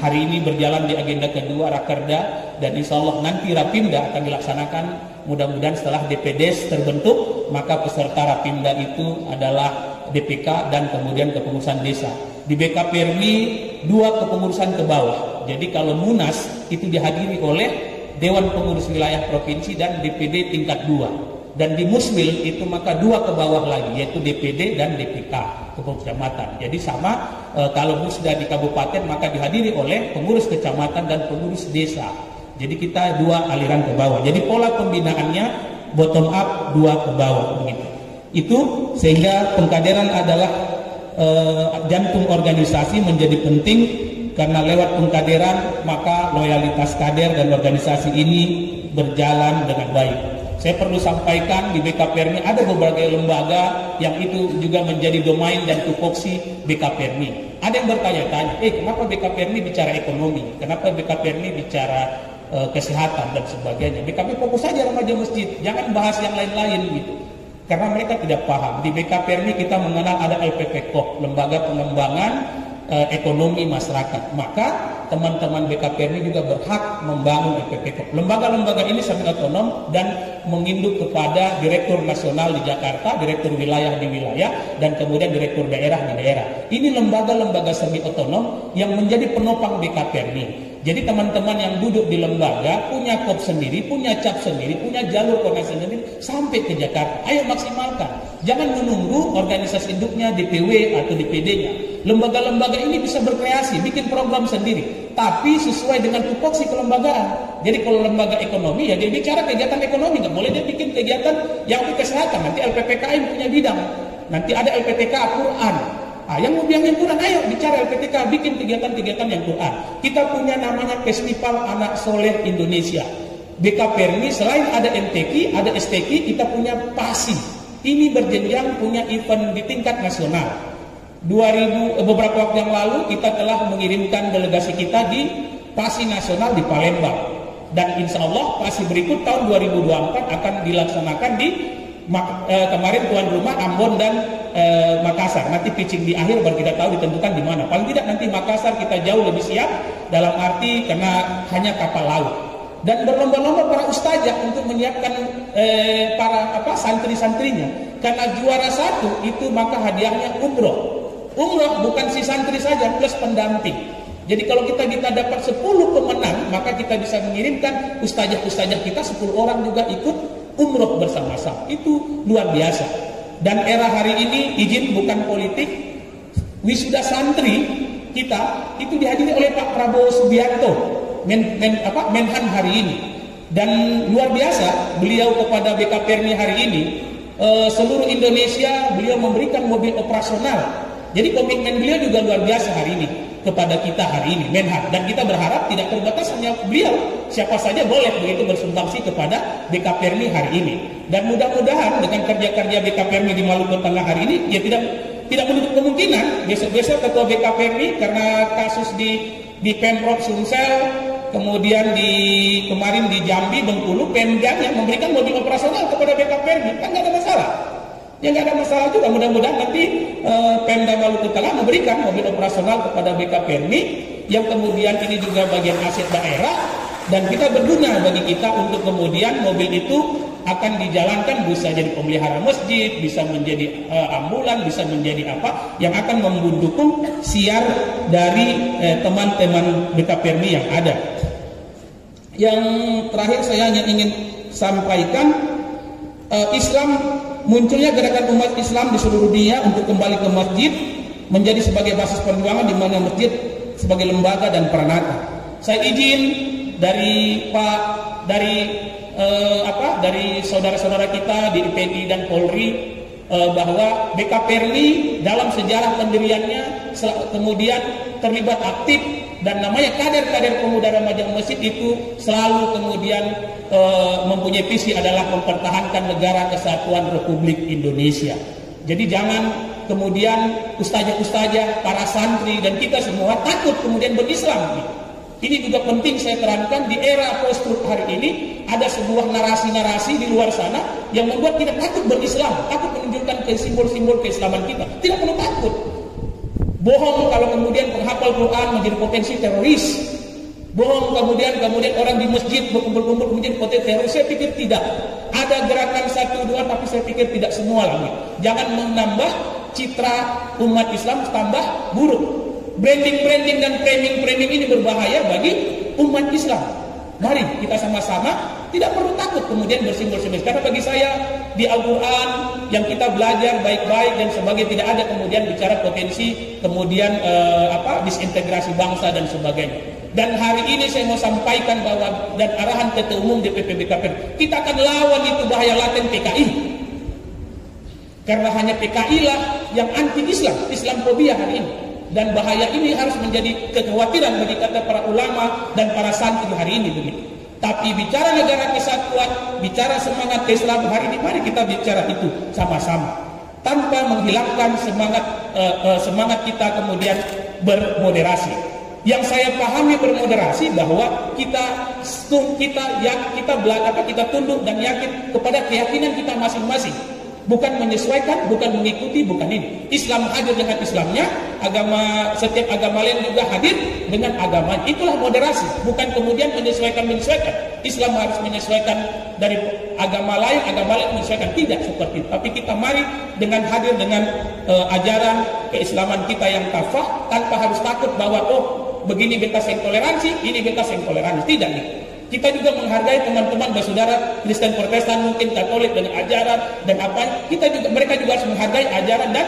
hari ini berjalan di agenda kedua Rakerda, dan insya Allah nanti Rapimda akan dilaksanakan. Mudah-mudahan setelah DPDes terbentuk, maka peserta Rapimda itu adalah DPK dan kemudian kepengurusan desa. Di BKPRMI 2 kepengurusan ke bawah. Jadi kalau Munas itu dihadiri oleh Dewan Pengurus Wilayah Provinsi dan DPD tingkat 2. Dan di Musmil itu maka 2 ke bawah lagi, yaitu DPD dan DPK kecamatan. Jadi sama, kalau musda di kabupaten maka dihadiri oleh pengurus kecamatan dan pengurus desa. Jadi kita 2 aliran ke bawah. Jadi pola pembinaannya bottom up 2 ke bawah begitu. Itu sehingga pengkaderan adalah jantung organisasi menjadi penting, karena lewat pengkaderan maka loyalitas kader dan organisasi ini berjalan dengan baik. Saya perlu sampaikan di BKPRMI ada beberapa lembaga yang itu juga menjadi domain dan tupoksi BKPRMI. Ada yang bertanya-tanya, kenapa BKPRMI bicara ekonomi? Kenapa BKPRMI bicara kesehatan dan sebagainya? BKPRMI fokus saja remaja masjid, jangan bahas yang lain-lain gitu. Karena mereka tidak paham. Di BKPRMI kita mengenal ada LPPKOP, Lembaga Pengembangan Ekonomi Masyarakat. Maka teman-teman BKPRMI juga berhak membangun LPPKOP. Lembaga-lembaga ini sangat otonom dan menginduk kepada Direktur Nasional di Jakarta, Direktur Wilayah di wilayah, dan kemudian Direktur Daerah di daerah. Ini lembaga-lembaga semi otonom yang menjadi penopang BKPRMI. Jadi teman-teman yang duduk di lembaga punya kop sendiri, punya cap sendiri, punya jalur koordinasi sendiri sampai ke Jakarta. Ayo maksimalkan. Jangan menunggu organisasi induknya DPW atau DPD-nya. Lembaga-lembaga ini bisa berkreasi, bikin program sendiri, tapi sesuai dengan tupoksi kelembagaan. Jadi kalau lembaga ekonomi ya dia bicara kegiatan ekonomi, nggak boleh dia bikin kegiatan yang di kesehatan. Nanti LPPKM punya bidang, nanti ada LPTK Quran. Yang mau bilang yang Quran, ayo bicara LPTK, bikin kegiatan-kegiatan yang Quran. Kita punya namanya Festival Anak Soleh Indonesia. BKPRMI selain ada MTQ, ada STQ, kita punya PASI. Ini berjenjang punya event di tingkat nasional. Beberapa waktu yang lalu kita telah mengirimkan delegasi kita di PASI nasional di Palembang. Dan insya Allah PASI berikut tahun 2024 akan dilaksanakan di kemarin tuan rumah Ambon dan Makassar. Nanti pitching di akhir baru kita tahu ditentukan di mana. Paling tidak nanti Makassar kita jauh lebih siap dalam arti karena hanya kapal laut. Dan berlomba-lomba para ustazah untuk menyiapkan para santri-santrinya. Karena juara 1 itu maka hadiahnya umroh. Umroh bukan si santri saja plus pendamping. Jadi kalau kita dapat 10 pemenang, maka kita bisa mengirimkan ustazah-ustazah kita 10 orang juga ikut umroh bersama-sama. Itu luar biasa. Dan era hari ini izin bukan politik, wisuda santri kita itu dihadiri oleh Pak Prabowo Subianto, Menhan hari ini. Dan luar biasa beliau kepada BKPRMI hari ini, seluruh Indonesia beliau memberikan mobil operasional Jadi komitmen beliau juga luar biasa hari ini kepada kita hari ini, Menhan. Dan kita berharap tidak terbatas hanya beliau, siapa saja boleh begitu bersumbangsi kepada BKPRMI hari ini. Dan mudah-mudahan dengan kerja-kerja BKPRMI di Maluku Tengah hari ini, ya tidak menutup kemungkinan besok-besok ketua BKPRMI karena kasus di Pemprov Sumsel, kemudian kemarin di Jambi, Bengkulu, Pemdam yang memberikan mobil operasional kepada BKPRMI, kan nggak ada masalah. Ya nggak ada masalah juga, mudah-mudahan nanti Pemda Maluku Tengah memberikan mobil operasional kepada BKPRMI yang kemudian ini juga bagian aset daerah dan kita berguna bagi kita untuk kemudian mobil itu akan dijalankan bisa jadi pemelihara masjid, bisa menjadi ambulan, bisa menjadi apa yang akan mendukung siar dari teman-teman BKPRMI yang ada. Yang terakhir saya hanya ingin sampaikan Islam munculnya gerakan umat Islam di seluruh dunia untuk kembali ke masjid menjadi sebagai basis perjuangan di mana masjid sebagai lembaga dan peranata. Saya izin dari saudara-saudara kita di TNI dan Polri bahwa BKPRMI dalam sejarah pendiriannya kemudian terlibat aktif dan namanya kader-kader pemuda remaja masjid itu selalu kemudian mempunyai visi adalah mempertahankan negara kesatuan Republik Indonesia. Jadi jangan kemudian ustazah-ustazah, para santri dan kita semua takut kemudian berislam. Ini juga penting saya terangkan di era post-truth hari ini ada sebuah narasi-narasi di luar sana yang membuat kita takut berislam, takut menunjukkan ke simbol-simbol keislaman kita. Tidak perlu takut. Bohong kalau kemudian penghafal Quran menjadi potensi teroris. Bohong kemudian orang di masjid berkumpul-kumpul menjadi potensi teroris. Saya pikir tidak. Ada gerakan 1-2 tapi saya pikir tidak semua lagi. Jangan menambah citra umat Islam tambah buruk. Branding dan framing ini berbahaya bagi umat Islam. Mari kita sama-sama tidak perlu takut kemudian bersimbol-simbol. Karena bagi saya di Al-Quran yang kita belajar baik-baik dan sebagai tidak ada kemudian bicara potensi kemudian disintegrasi bangsa dan sebagainya. Dan hari ini saya mau sampaikan bahwa dan arahan Ketua Umum DPP BKPRMI, kita akan lawan itu bahaya laten PKI. Karena hanya PKI lah yang anti-Islam, Islamfobia hari ini. Dan bahaya ini harus menjadi kekhawatiran bagi kata para ulama dan para santri hari ini begitu. Tapi bicara negara kesatuan, bicara semangat Islam hari ini, mari kita bicara itu sama-sama tanpa menghilangkan semangat kita kemudian bermoderasi. Yang saya pahami bermoderasi bahwa kita tunduk dan yakin kepada keyakinan kita masing-masing. Bukan menyesuaikan, bukan mengikuti, bukan ini. Islam hadir dengan Islamnya, setiap agama lain juga hadir dengan agama. Itulah moderasi, bukan kemudian menyesuaikan. Islam harus menyesuaikan dari agama lain menyesuaikan, tidak seperti itu. Tapi kita mari dengan hadir dengan ajaran keislaman kita yang kafah tanpa harus takut bahwa begini bekas yang toleransi, ini bekas yang toleransi. Tidak nih. Kita juga menghargai teman-teman bersaudara Kristen Protestan mungkin Katolik dengan ajaran dan apa mereka juga harus menghargai ajaran dan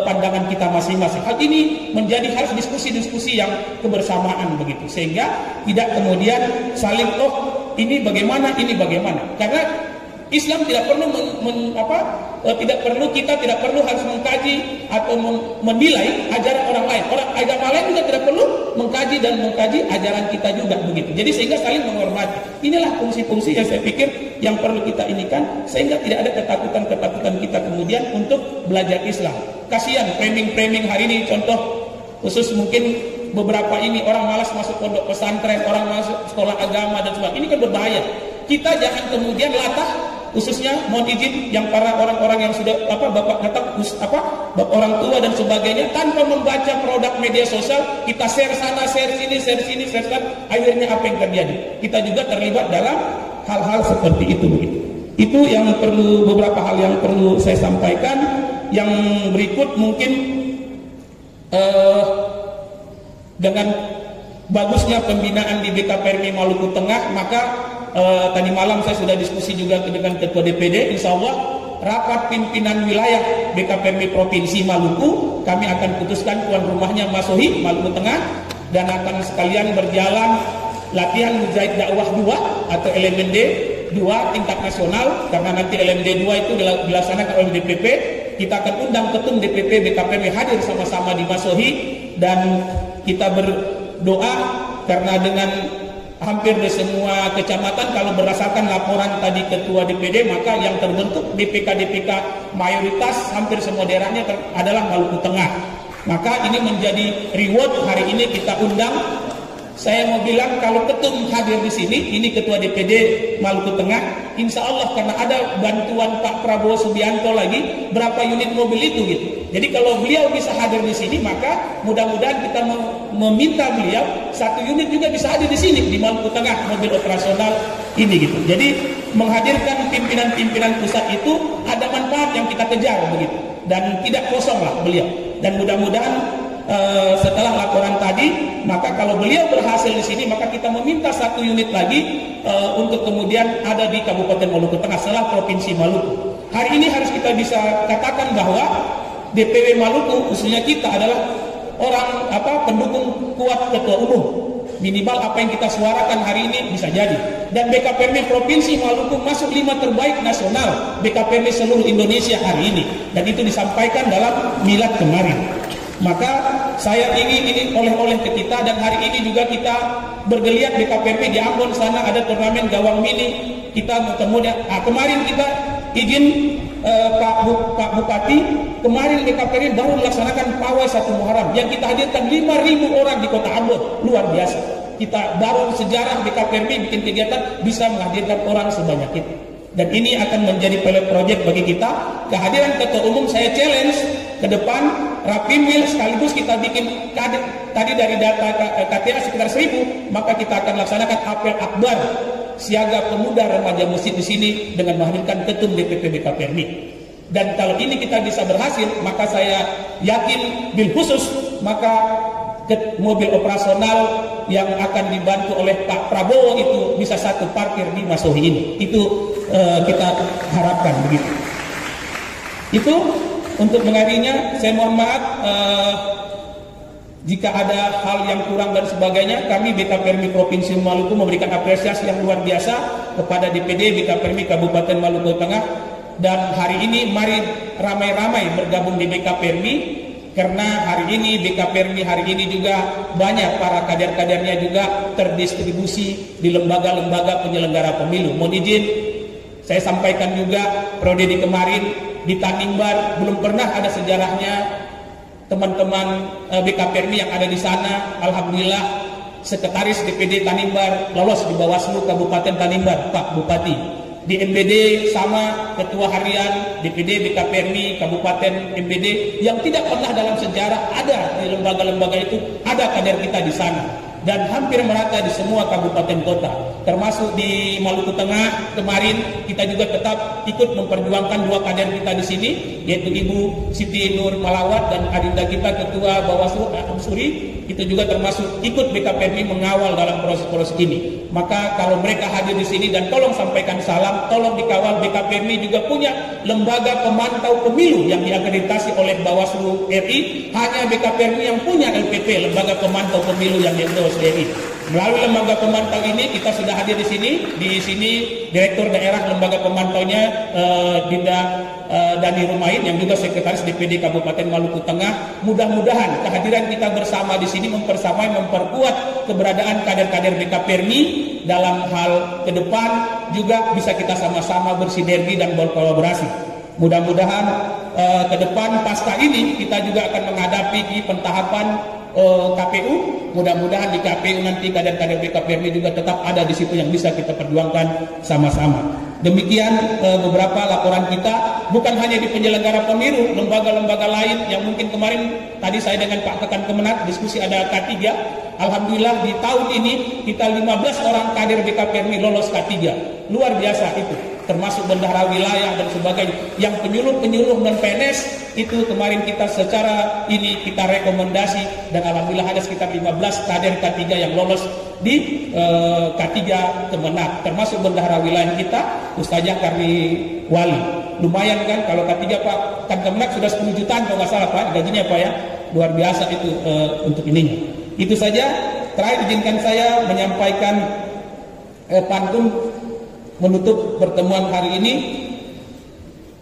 pandangan kita masing-masing. Hal ini menjadi harus diskusi-diskusi yang kebersamaan begitu sehingga tidak kemudian saling ini bagaimana karena Islam tidak perlu kita tidak perlu harus mengkaji atau menilai ajaran orang lain. Orang agama lain juga tidak perlu mengkaji ajaran kita juga begitu. Jadi sehingga saling menghormati. Inilah fungsi-fungsi yang saya pikir yang perlu kita inikan sehingga tidak ada ketakutan kita kemudian untuk belajar Islam. Kasihan framing hari ini contoh khusus mungkin beberapa ini orang malas masuk pondok pesantren, orang masuk sekolah agama dan sebagainya. Ini kan berbahaya. Kita jangan kemudian latah khususnya mohon izin yang para orang-orang yang sudah bapak orang tua dan sebagainya tanpa membaca produk media sosial kita share sana share sini akhirnya apa yang terjadi kita juga terlibat dalam hal-hal seperti itu begitu. Itu yang perlu beberapa hal yang perlu saya sampaikan. Yang berikut mungkin dengan bagusnya pembinaan di BKPRMI Maluku Tengah maka tadi malam saya sudah diskusi juga dengan Ketua DPD. Insya Allah rapat pimpinan wilayah BKPRMI Provinsi Maluku kami akan putuskan tuan rumahnya Mas Sohi Maluku Tengah dan akan sekalian berjalan latihan Mujahid Dakwah 2 atau LMD 2 tingkat nasional karena nanti LMD 2 itu dilaksanakan oleh DPP kita akan undang ketum DPP BKPMI hadir sama-sama di Masohi, dan kita berdoa karena dengan hampir di semua kecamatan, kalau berdasarkan laporan tadi Ketua DPD, maka yang terbentuk DPK mayoritas hampir semua daerahnya adalah Maluku Tengah. Maka ini menjadi reward hari ini kita undang. Saya mau bilang kalau ketum hadir di sini, ini Ketua DPD Maluku Tengah, insya Allah karena ada bantuan Pak Prabowo Subianto lagi, berapa unit mobil itu gitu. Jadi kalau beliau bisa hadir di sini, maka mudah-mudahan kita meminta beliau 1 unit juga bisa hadir di sini di Maluku Tengah, mobil operasional ini gitu. Jadi menghadirkan pimpinan-pimpinan pusat itu ada manfaat yang kita kejar begitu, dan tidak kosong lah beliau. Dan mudah-mudahan setelah laporan tadi, maka kalau beliau berhasil di sini, maka kita meminta 1 unit lagi untuk kemudian ada di Kabupaten Maluku Tengah setelah Provinsi Maluku. Hari ini harus kita bisa katakan bahwa DPW Maluku khususnya kita adalah orang pendukung kuat Ketua Umum. Minimal apa yang kita suarakan hari ini bisa jadi. Dan BKPMI Provinsi Maluku masuk 5 terbaik nasional BKPMI seluruh Indonesia hari ini, dan itu disampaikan dalam milad kemarin. Maka saya ingin ini oleh-oleh ke kita, dan hari ini juga kita bergeliat BKPMI di Ambon sana ada turnamen gawang mini. Kita kemudian kemarin kita izin Pak Bupati, kemarin BKPMI baru melaksanakan pawai 1 Muharram yang kita hadirkan 5.000 orang di Kota Ambon, luar biasa. Kita baru sejarah BKPMI bikin kegiatan bisa menghadirkan orang sebanyak itu. Dan ini akan menjadi pilot project bagi kita. Kehadiran Ketua Umum saya challenge ke depan Rapimil sekaligus kita bikin tadi dari data KTA sekitar 1.000, maka kita akan laksanakan apel akbar siaga pemuda remaja musik di sini dengan menghadirkan ketum DPP BKPMI. Dan kalau ini kita bisa berhasil, maka saya yakin bil khusus maka mobil operasional yang akan dibantu oleh Pak Prabowo itu bisa 1 parkir di Masohi ini. Itu kita harapkan begitu. Itu untuk mengakhirinya, saya mohon maaf jika ada hal yang kurang dan sebagainya. Kami BKPMI Provinsi Maluku memberikan apresiasi yang luar biasa kepada DPD BKPMI Kabupaten Maluku Tengah. Dan hari ini mari ramai-ramai bergabung di BKPMI, karena hari ini BKPMI hari ini juga banyak para kader-kadernya juga terdistribusi di lembaga-lembaga penyelenggara pemilu. Mohon izin saya sampaikan juga, periode kemarin di Tanimbar belum pernah ada sejarahnya teman-teman BKPMI yang ada di sana. Alhamdulillah sekretaris DPD Tanimbar lolos di Bawaslu Kabupaten Tanimbar, Pak Bupati. Di MBD sama ketua harian DPD BKPMI Kabupaten MBD yang tidak pernah dalam sejarah ada di lembaga-lembaga itu, ada kader kita di sana. Dan hampir merata di semua kabupaten kota, termasuk di Maluku Tengah kemarin kita juga tetap ikut memperjuangkan 2 kader kita di sini, yaitu Ibu Siti Nur Malawat dan adinda kita Ketua Bawaslu Amsuri, itu juga termasuk ikut BKPMI mengawal dalam proses-proses ini. Maka kalau mereka hadir di sini, dan tolong sampaikan salam, tolong dikawal. BKPMI juga punya lembaga pemantau pemilu yang diakreditasi oleh Bawaslu RI. Hanya BKPMI yang punya LPP, lembaga pemantau pemilu yang diendorse RI. Melalui lembaga pemantau ini kita sudah hadir di sini. Di sini Direktur Daerah Lembaga Pemantaunya Dinda Dani Rumain yang juga Sekretaris DPD Kabupaten Maluku Tengah. Mudah-mudahan kehadiran kita bersama di sini memperkuat keberadaan kader-kader BKPMI dalam hal ke depan, juga bisa kita sama-sama bersinergi dan berkolaborasi. Mudah-mudahan ke depan pasca ini kita juga akan menghadapi pentahapan KPU. Mudah-mudahan di KPU nanti kader-kader BKPMI juga tetap ada di situ yang bisa kita perjuangkan sama-sama. Demikian beberapa laporan kita, bukan hanya di penyelenggara pemilu, lembaga-lembaga lain yang mungkin kemarin tadi saya dengan Pak Kekan Kemenat diskusi ada K3. Alhamdulillah di tahun ini kita 15 orang kader BKPMI lolos K3. Luar biasa itu. Termasuk bendahara wilayah dan sebagainya. Yang penyuluh-penyuluh dan PNS itu kemarin kita secara ini kita rekomendasi, dan alhamdulillah ada sekitar 15 kader K3 yang lolos di K3 Kemenat, termasuk bendahara wilayah kita Ustazah Karni Wali. Lumayan kan kalau K3 Pak kan Kemenat sudah 10 jutaan kalau nggak salah Pak gajinya Pak ya. Luar biasa itu untuk ininya. Itu saja. Terakhir izinkan saya menyampaikan pantun menutup pertemuan hari ini.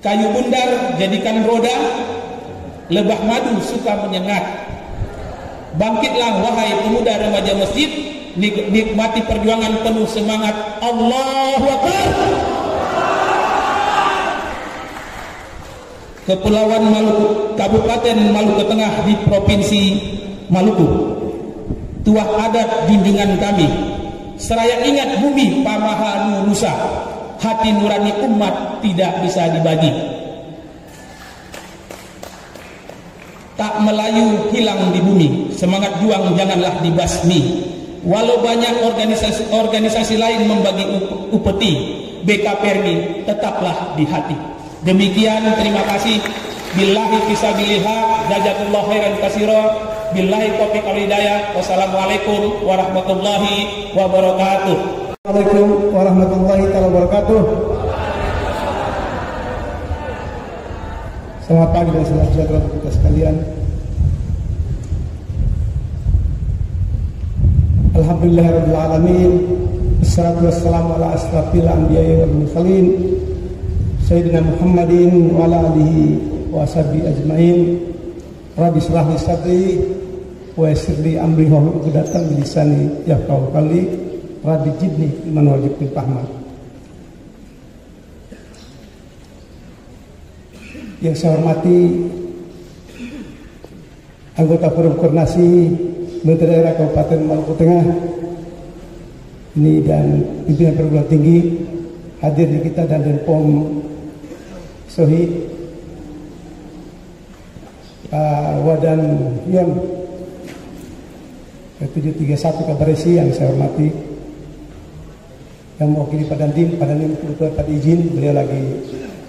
kayu bundar jadikan roda, lebah madu suka menyengat. Bangkitlah wahai pemuda remaja masjid, nikmati perjuangan penuh semangat. Allahu Akbar. Kepulauan Maluku, Kabupaten Maluku Tengah di Provinsi Maluku. Tuah adat junjungan kami, seraya ingat bumi Pamaha Nusa, hati nurani umat tidak bisa dibagi. Tak Melayu hilang di bumi, semangat juang janganlah dibasmi. Walau banyak organisasi lain membagi upeti, BK Permi tetaplah di hati. Demikian, terima kasih. Billahi fisabilillah, jazakallahu khairan katsira. Billahi taufiq wal hidayah. Wassalamualaikum warahmatullahi wabarakatuh. Waalaikumsalam warahmatullahi wabarakatuh. Selamat pagi dan selamat sejahtera untuk kita sekalian. Alhamdulillahirabbil alamin. Wassalatu wassalamu ala asrafil anbiya'i wal mursalin. Sayyidina Muhammadin wa ala alihi wa sahbihi ajmain. Rabbi shrah li sadri wa yassir li amri wahlul 'uqdatam min lisani yafqahu qawli. Rabbi zidni ilman warzuqni fahma. Yang saya hormati anggota Forum Koordinasi Menteri Daerah Kabupaten Maluku Tengah ini dan pimpinan perguruan tinggi hadir di kita, dan Denpom Sohi, Pak Wadan Yon 731 Kabaresi yang saya hormati, yang mewakili Pak Dandim kebetulan pada izin, beliau lagi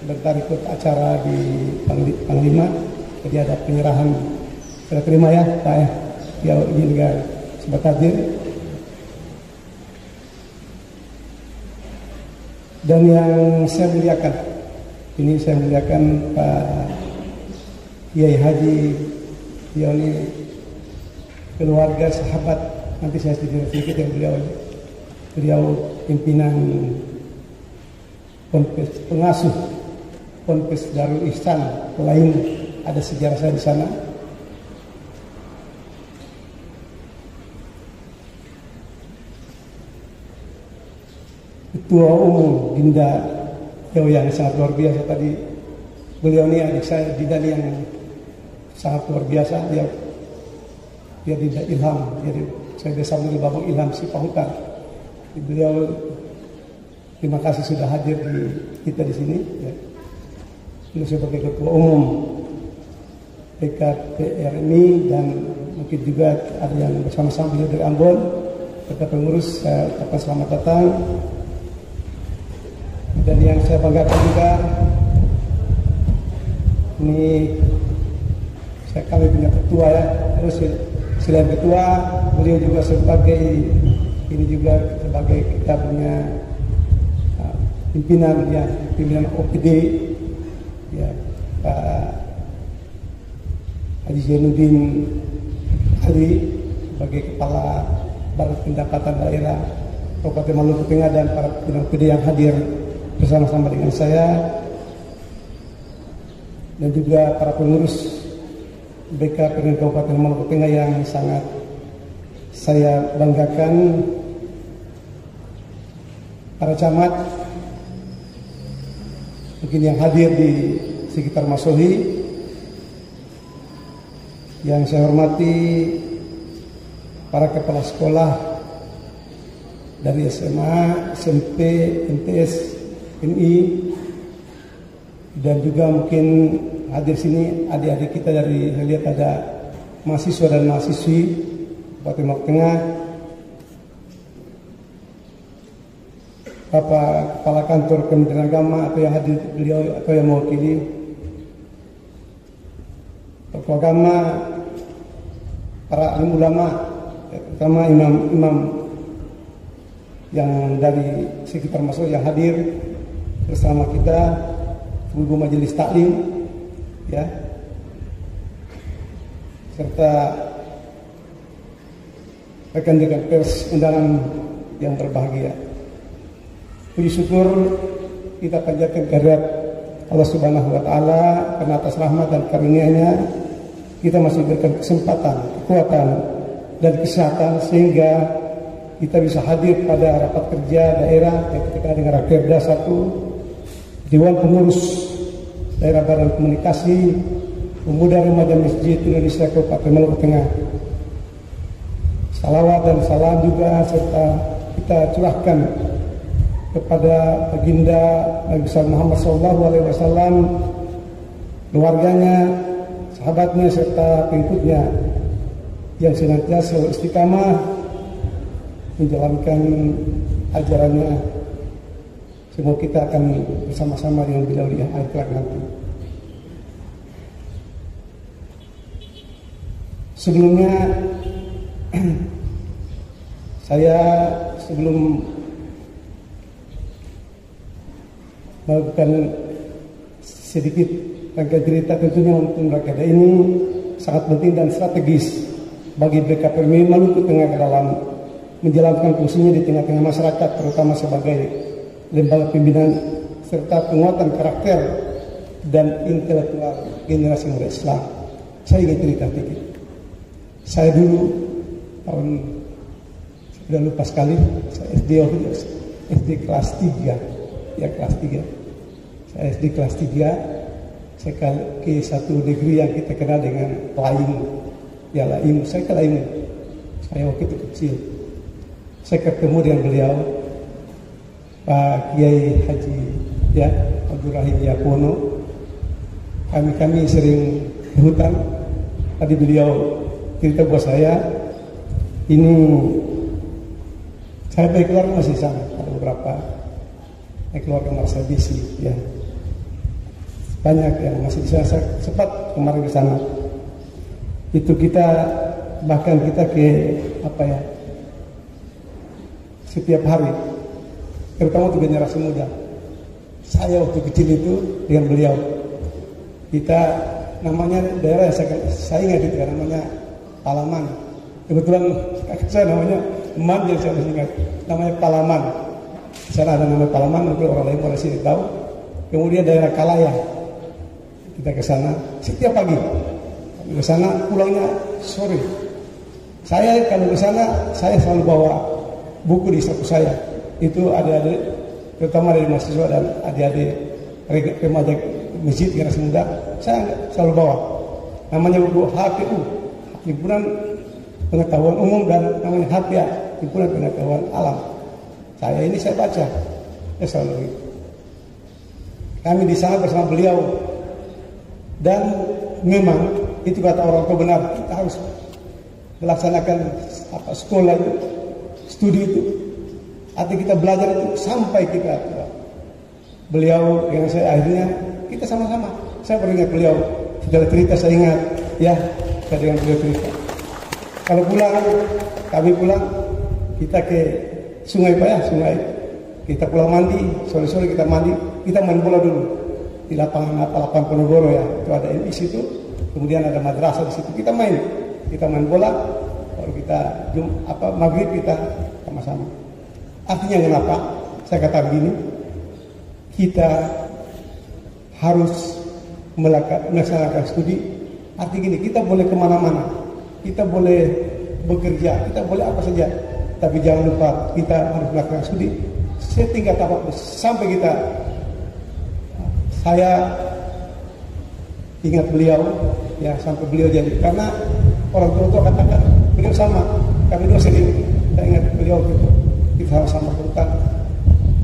sebentar ikut acara di Panglima, jadi ada penyerahan. Saya terima ya Pak ya, dia izin juga sempat hadir. Dan yang saya muliakan, ini saya muliakan Pak Kiai Haji, beliau ini keluarga sahabat, nanti saya sedikit yang beliau pimpinan Ponpes, pengasuh Ponpes Darul Ihsan, lain ada sejarah saya di sana. Ketua Umum Dinda yang sangat luar biasa tadi, beliau ini adik saya Dinda yang sangat luar biasa, dia Dinda Ilham, jadi saya biasa menjadi Babang Ilham si Pahutan. Beliau terima kasih sudah hadir di kita di sini. Ya. Beliau sebagai Ketua Umum PKPRMI dan mungkin juga ada yang bersama-sama beliau dari Ambon, serta pengurus, saya ucapkan selamat datang. Dan yang saya banggakan juga, ini kami punya ketua ya, terus selain ketua, beliau juga sebagai kita punya pimpinan OPD ya, Pak Haji Zainuddin Ali sebagai kepala Barat Pendapatan Daerah Kabupaten Maluku Tengah, dan para pimpinan OPD yang hadir bersama-sama dengan saya, dan juga para pengurus BK Kabupaten Maluku Tengah yang sangat saya banggakan, para camat mungkin yang hadir di sekitar Masohi, yang saya hormati para kepala sekolah dari SMA, SMP, MTS, MI, dan juga mungkin hadir sini adik-adik kita dari, saya lihat ada mahasiswa dan mahasiswi Kabupaten Maluku Tengah, Bapak Kepala Kantor Kementerian Agama atau yang hadir beliau atau yang mewakili tokoh agama, para alim ulama, terutama imam-imam yang dari sekitar masuk yang hadir bersama kita, Ibu Majelis Taklim ya, serta rekan-rekan pers undangan yang berbahagia. Puji syukur kita panjatkan kehadirat Allah Subhanahu wa taala karena atas rahmat dan karunia-Nya kita masih diberikan kesempatan, kekuatan dan kesehatan sehingga kita bisa hadir pada rapat kerja daerah yang kita kenal dengan Rakerda 1, Dewan Pengurus Daerah Badan Komunikasi Pemuda Remaja Masjid Indonesia Kabupaten Maluku Tengah. Salawat dan salam juga serta kita curahkan kepada baginda Nabi besar Muhammad SAW, keluarganya, sahabatnya serta pengikutnya yang senantiasa istiqamah menjalankan ajarannya. Semoga kita akan bersama-sama dengan beliau di akhir kelak nanti. Sebelumnya saya sebelum melakukan sedikit rangkaian cerita, tentunya untuk Rakerda ini sangat penting dan strategis bagi BKPMI Maluku Tengah ke dalam menjalankan fungsinya di tengah-tengah masyarakat, terutama sebagai lembaga pembinaan serta penguatan karakter dan intelektual generasi muda Islam. Saya ingin cerita sedikit. Saya dulu tahun, sudah lupa sekali, saya SD kelas 3, ya kelas 3. Saya SD kelas 3, saya ke satu negeri yang kita kenal dengan Laim. Ya Laim, saya ke Laim. Saya waktu itu kecil. Saya ketemu dengan beliau, Pak Kiai Haji ya Abdul Rahim Yapono. Kami sering ke hutan. Tadi beliau cerita buat saya, ini saya dari keluarga masih sama, ada beberapa keluarga merasa bisi, ya banyak yang masih di sana. Saya sempat kemarin ke sana. Itu kita bahkan kita ke setiap hari, terutama untuk generasi muda. Saya waktu kecil itu dengan beliau, kita namanya daerah saya ingat itu namanya Palaman. Kebetulan kakak saya namanya Eman, jadi saya masih ingat namanya Palaman. Di sana ada nama Palaman, mungkin orang lain pada sini tahu. Kemudian daerah Kalaya, kita ke sana setiap pagi. Ke sana pulangnya sore. Saya kalau ke sana saya selalu bawa buku di saku saya. Itu adik-adik, terutama dari mahasiswa dan adik-adik remaja masjid generasi muda, saya selalu bawa. Namanya buku HPU, Himpunan Pengetahuan Umum, dan namanya HPA, Himpunan Pengetahuan Alam. Saya baca, ya selalu itu. Kami di sana bersama beliau, dan memang itu kata orang tua benar, kita harus melaksanakan sekolah itu, studi itu, artinya kita belajar itu sampai kita tua. Beliau dengan saya akhirnya kita sama-sama. Saya beringat beliau, segala cerita saya ingat, ya saya dengan beliau cerita. Kalau kami pulang, kita ke sungai Pak ya, sungai. Kita pulang mandi, sore-sore kita mandi, kita main bola dulu di lapangan Ponorogo ya. Itu ada MI situ, kemudian ada madrasah di situ. Kita main bola, baru kita maghrib kita sama-sama. Artinya kenapa? Saya kata begini, kita harus melaksanakan studi. Arti gini, kita boleh kemana-mana, kita boleh bekerja, kita boleh apa saja, tapi jangan lupa kita harus melakukan studi setingkat apapun sampai kita. Saya ingat beliau ya sampai beliau jadi, karena orang tua katakan beliau sama, kami dua sendiri. Saya ingat beliau gitu, kita sama-sama ke hutan,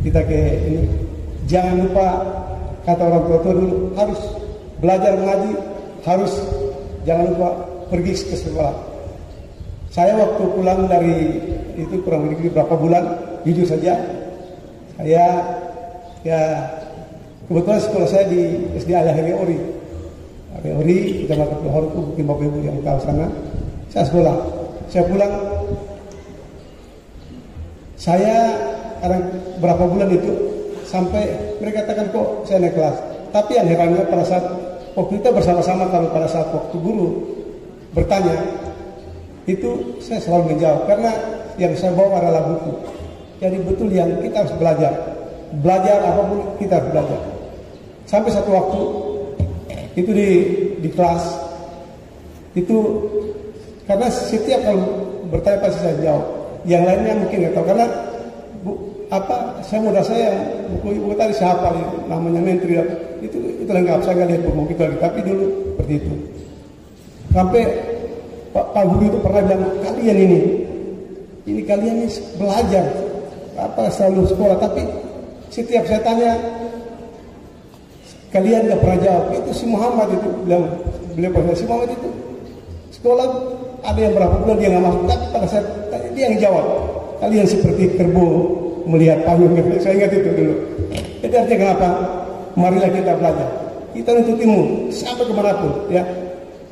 kita ke ini. Jangan lupa kata orang tua dulu, harus belajar mengaji, harus jangan lupa pergi ke sekolah. Saya waktu pulang dari itu kurang lebih berapa bulan, jujur saja, saya ya kebetulan sekolah saya di SD Al-Ahri Ori, Kecamatan Pelahor itu mungkin Bapak Ibu yang tahu sana. Saya sekolah, saya pulang, saya kadang berapa bulan itu sampai mereka katakan kok saya naik kelas. Tapi yang herannya pada saat waktu kita bersama-sama, kalau pada saat waktu guru bertanya, itu saya selalu menjawab, karena yang saya bawa adalah buku. Jadi betul yang kita harus belajar apapun kita harus belajar. sampai satu waktu itu di kelas itu, karena setiap kalau bertanya pasti saya jawab, yang lainnya mungkin nggak tahu karena saya muda saya buku tadi siapa namanya menteri itu lengkap, saya nggak lihat buku itu lagi, tapi dulu seperti itu. Sampai Pak Guru itu pernah bilang, kalian ini kalian ini belajar selalu sekolah, tapi setiap saya tanya kalian nggak pernah jawab. Itu si Muhammad itu bilang, beliau pernah si Muhammad itu sekolah ada yang berapa bulan dia nggak masuk, tapi pada saat dia yang jawab, kalian seperti kerbau melihat payung. Saya ingat itu dulu. Jadi artinya kenapa? Marilah kita belajar, kita untuk timur sampai kemanapun ya.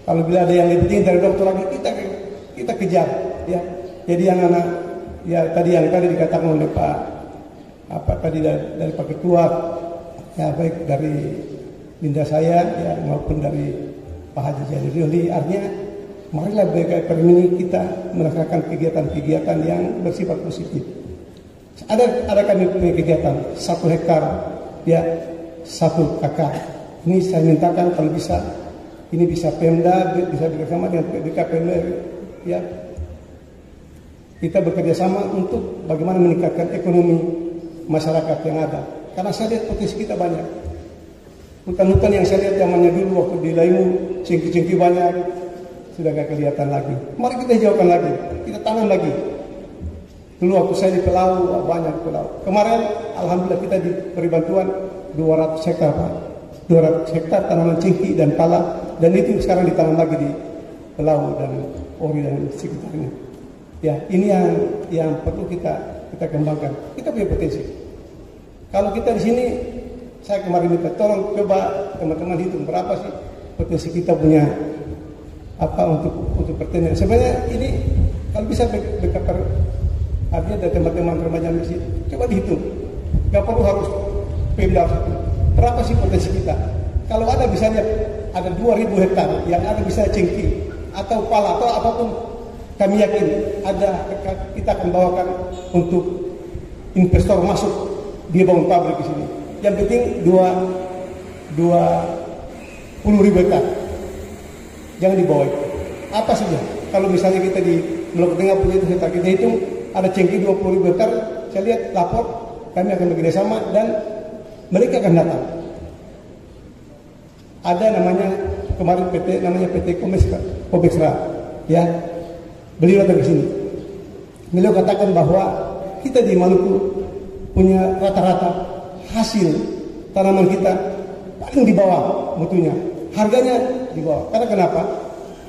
Kalau bila ada yang lebih tinggi dari dokter lagi, kita kejar ya. Jadi anak-anak ya tadi yang dikatakan oleh Pak dari Pak Ketua ya, baik dari Linda saya ya maupun dari Pak Haji Jadi artinya marilah BKPR ini kita melaksanakan kegiatan-kegiatan yang bersifat positif. Ada kami punya kegiatan 1 hektar ya 1 kakak. Ini saya mintakan kalau bisa, ini bisa Pemda bisa bekerjasama dengan BKPR ya. Kita bekerja sama untuk bagaimana meningkatkan ekonomi masyarakat yang ada. Karena saya lihat potensi kita banyak. Hutan-hutan yang saya lihat zamannya dulu waktu di Laimu, cengki-cengki banyak, sudah gak kelihatan lagi. Mari kita hijaukan lagi, kita tanam lagi. Dulu waktu saya di Pelau, banyak Pelau. Kemarin, alhamdulillah kita diberi bantuan 200 hektar, Pak. 200 hektar tanaman cengki dan pala, dan itu sekarang ditanam lagi di Pelau dan Ori dan sekitarnya. Ya, ini yang perlu kita kembangkan. Kita punya potensi. Kalau kita di sini, saya kemarin minta tolong coba teman-teman hitung berapa sih potensi kita punya untuk pertanian. Sebenarnya ini kalau bisa BKPR artinya ada teman-teman remaja di sini, coba dihitung. Gak perlu harus Pemda. Berapa sih potensi kita? Kalau ada misalnya ada 2.000 hektar yang ada bisa cengki atau pala atau apapun, kami yakin kita akan bawakan untuk investor masuk, dia bangun pabrik di sini. Yang penting 20.000 hektar. Jangan dibawa itu. Apa saja? Kalau misalnya kita di Maluku Tengah punya itu hektar, kita hitung ada cengki 20.000 hektar, saya lihat lapor, kami akan bekerjasama dan mereka akan datang. Ada namanya kemarin PT Komexra, ya. Beliau datang ke sini. Beliau katakan bahwa kita di Maluku punya rata-rata hasil tanaman kita paling di bawah mutunya. Harganya di bawah. Karena kenapa?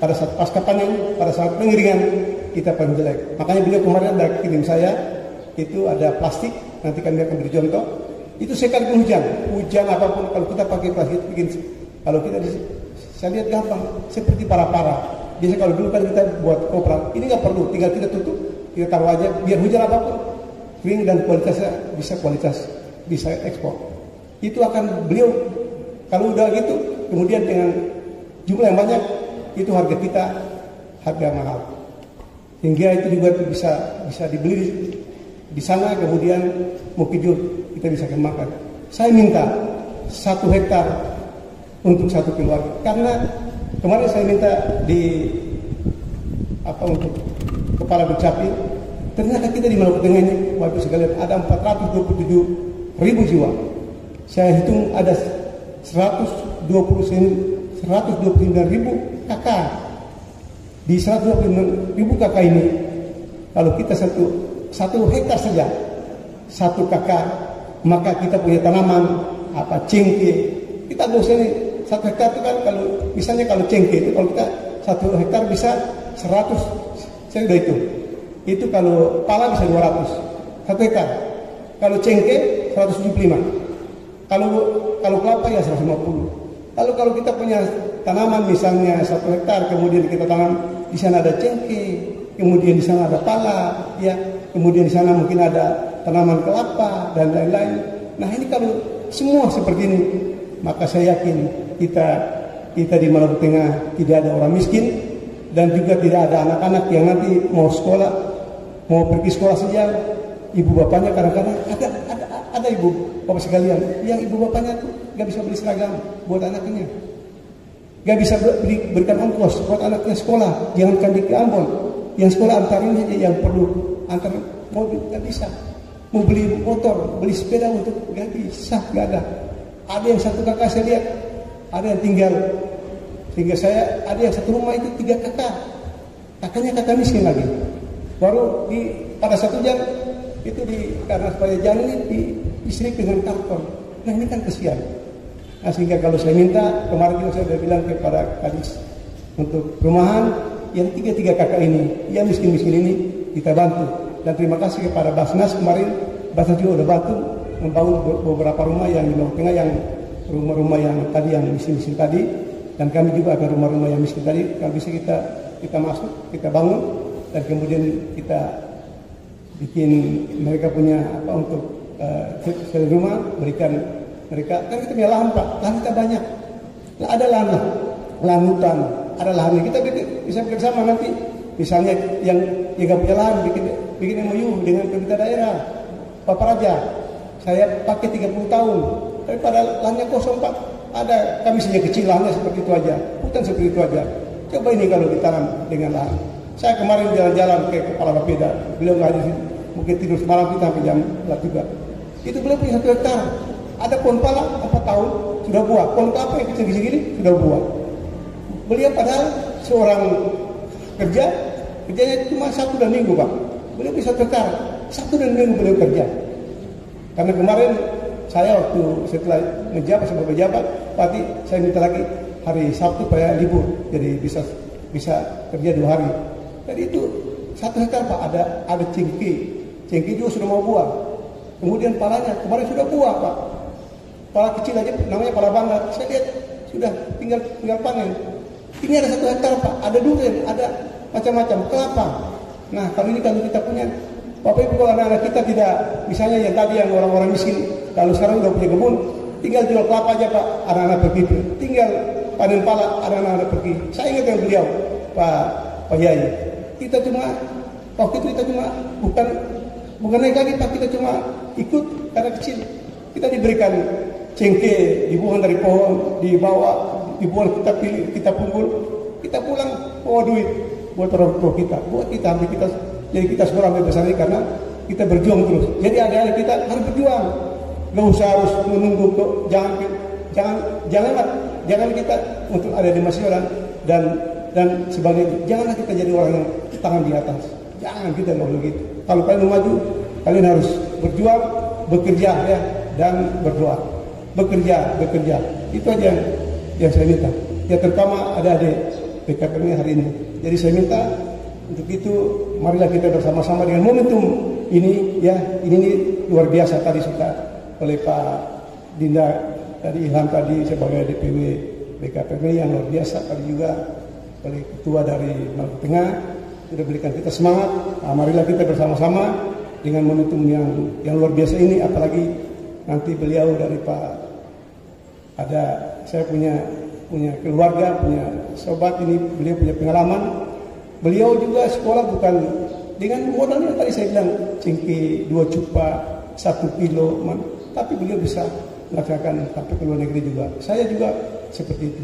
Pada saat pasca panen, pada saat pengeringan kita paling jelek. Makanya beliau kemarin ada kirim saya, itu ada plastik, nanti kami akan beri contoh. Itu sekali hujan apapun kalau kita pakai plastik bikin. Kalau kita saya lihat gampang, seperti para-para. Biasa kalau dulu kan kita buat kopral, ini nggak perlu, tinggal kita tutup, kita taruh aja, biar hujan apapun, kering dan kualitasnya bisa ekspor. Itu akan beliau kalau udah gitu, kemudian dengan jumlah yang banyak, itu harga kita harga mahal. Hingga itu juga bisa dibeli di sana, kemudian mungkin juga kita bisa kembangkan. Saya minta 1 hektar untuk 1 keluarga, karena kemarin saya minta untuk kepala Dukcapil, ternyata kita di Maluku Tengah ini, waktu sekalian ada 427.000 jiwa. Saya hitung ada 129.000 kakak. Di 129.000 kakak ini, kalau kita satu hektar saja, 1 kakak, maka kita punya tanaman cengkeh. Kita dosa ini 1 hektar itu kan kalau cengkeh itu kalau kita 1 hektar bisa 100, saya udah itu kalau pala bisa 200 1 hektar, kalau cengkeh 175, kalau kelapa ya 150. Lalu kalau kita punya tanaman misalnya 1 hektar, kemudian kita tanam di sana ada cengkeh, kemudian di sana ada pala, ya, kemudian di sana mungkin ada tanaman kelapa dan lain-lain. Nah ini kalau semua seperti ini, maka saya yakin kita di Maluku Tengah tidak ada orang miskin dan juga tidak ada anak-anak yang nanti mau pergi sekolah saja, ibu bapaknya kadang-kadang ada ibu bapak sekalian yang ibu bapaknya tuh nggak bisa beli seragam buat anaknya, nggak bisa berikan ongkos buat anaknya sekolah, jangankan di Ambon, yang sekolah antarin aja yang perlu antar mobil nggak bisa, mau beli motor, beli sepeda untuk nggak bisa, nggak ada. Ada yang satu kakak saya lihat, ada yang tinggal saya, ada yang satu rumah itu 3 kakak, kakaknya kakak miskin lagi, baru pada satu jam itu karena supaya jangan ini diistrik dengan karton. Nah ini kan kesian. Nah, sehingga kalau saya minta, kemarin juga saya sudah bilang kepada Kadis untuk perumahan yang 3 kakak ini, yang miskin-miskin ini kita bantu. Dan terima kasih kepada Basnas kemarin, Basnas juga sudah bantu membangun beberapa rumah yang di Lombok Tengah, yang rumah-rumah yang tadi yang miskin-miskin tadi, dan kami juga akan rumah-rumah yang miskin tadi kalau bisa kita masuk, kita bangun, dan kemudian kita bikin mereka punya apa untuk rumah, berikan mereka, kan kita punya lahan Pak, lahan kita banyak, ada lahan hutan, ada lahan kita bisa bekerjasama nanti, misalnya yang nggak punya lahan bikin MOU dengan pemerintah daerah, Bapak Raja, saya pakai 30 tahun, daripada lahannya kosong Pak, ada kami saja kecil lahannya seperti itu aja, hutan seperti itu aja, coba ini kalau ditanam dengan lahan. Saya kemarin jalan-jalan ke Kepala Bapeda, beliau nggak di sini, mungkin tidur semalam kita sampai jam 4 juga. Itu beliau punya 1 hektar. Ada pohon pala 4 tahun sudah buah. Pohon kelapa yang kecil segini sudah buah. Beliau padahal seorang kerjanya cuma 1 dan minggu Pak. Beliau bisa 1 hektar, 1 dan minggu beliau kerja. Karena kemarin saya waktu setelah menjabat sebagai pejabat, Pati saya minta lagi hari Sabtu supaya libur, jadi bisa kerja 2 hari. Jadi itu 1 hektar Pak, ada cengkeh juga sudah mau buah. Kemudian palanya kemarin sudah buah Pak. Pala kecil aja namanya pala banget. Saya lihat sudah tinggal panen. Ini ada 1 hektar Pak, ada durian, ada macam-macam kelapa. Nah kalau ini kalau kita punya, Bapak Ibu kalau anak-anak kita tidak, misalnya yang tadi yang orang-orang miskin, kalau sekarang udah punya kebun, tinggal jual kelapa aja Pak, anak-anak pergi, tinggal panen pala, anak-anak pergi. Saya ingat dengan beliau Pak Yai. Kita cuma waktu itu kita cuma bukan naik lagi Pak, kita cuma ikut karena kecil. Kita diberikan cengkeh, dibuang dari pohon, dibuang kita pilih, kita punggul, kita pulang bawa duit buat orang tua kita, buat kita, sampai kita jadi kita sekolah sampai besar ini karena kita berjuang terus. Jadi adik-adik kita harus berjuang, nggak usah harus menunggu kok, jangan kita untuk ada di masyarakat dan sebagainya. Janganlah kita jadi orang yang tangan di atas. Jangan kita mau begitu. Kalau kalian mau maju, kalian harus berjuang, bekerja ya, dan berdoa. Bekerja. Itu aja yang saya minta. Ya terutama ada adik PKPM hari ini. Jadi saya minta untuk itu marilah kita bersama-sama dengan momentum ini ya. Ini luar biasa tadi sudah oleh Pak Dinda tadi, Ilham tadi sebagai DPW BKPM yang luar biasa, tadi juga oleh ketua dari Maluku Tengah sudah berikan kita semangat. Nah, marilah kita bersama-sama dengan momentum yang luar biasa ini, apalagi nanti beliau dari Pak, ada saya punya keluarga, punya sobat ini, beliau punya pengalaman. Beliau juga sekolah bukan dengan modalnya tadi saya bilang cengkeh 2 cupa 1 kilo, tapi beliau bisa melaksanakan sampai ke luar negeri juga. Saya juga seperti itu.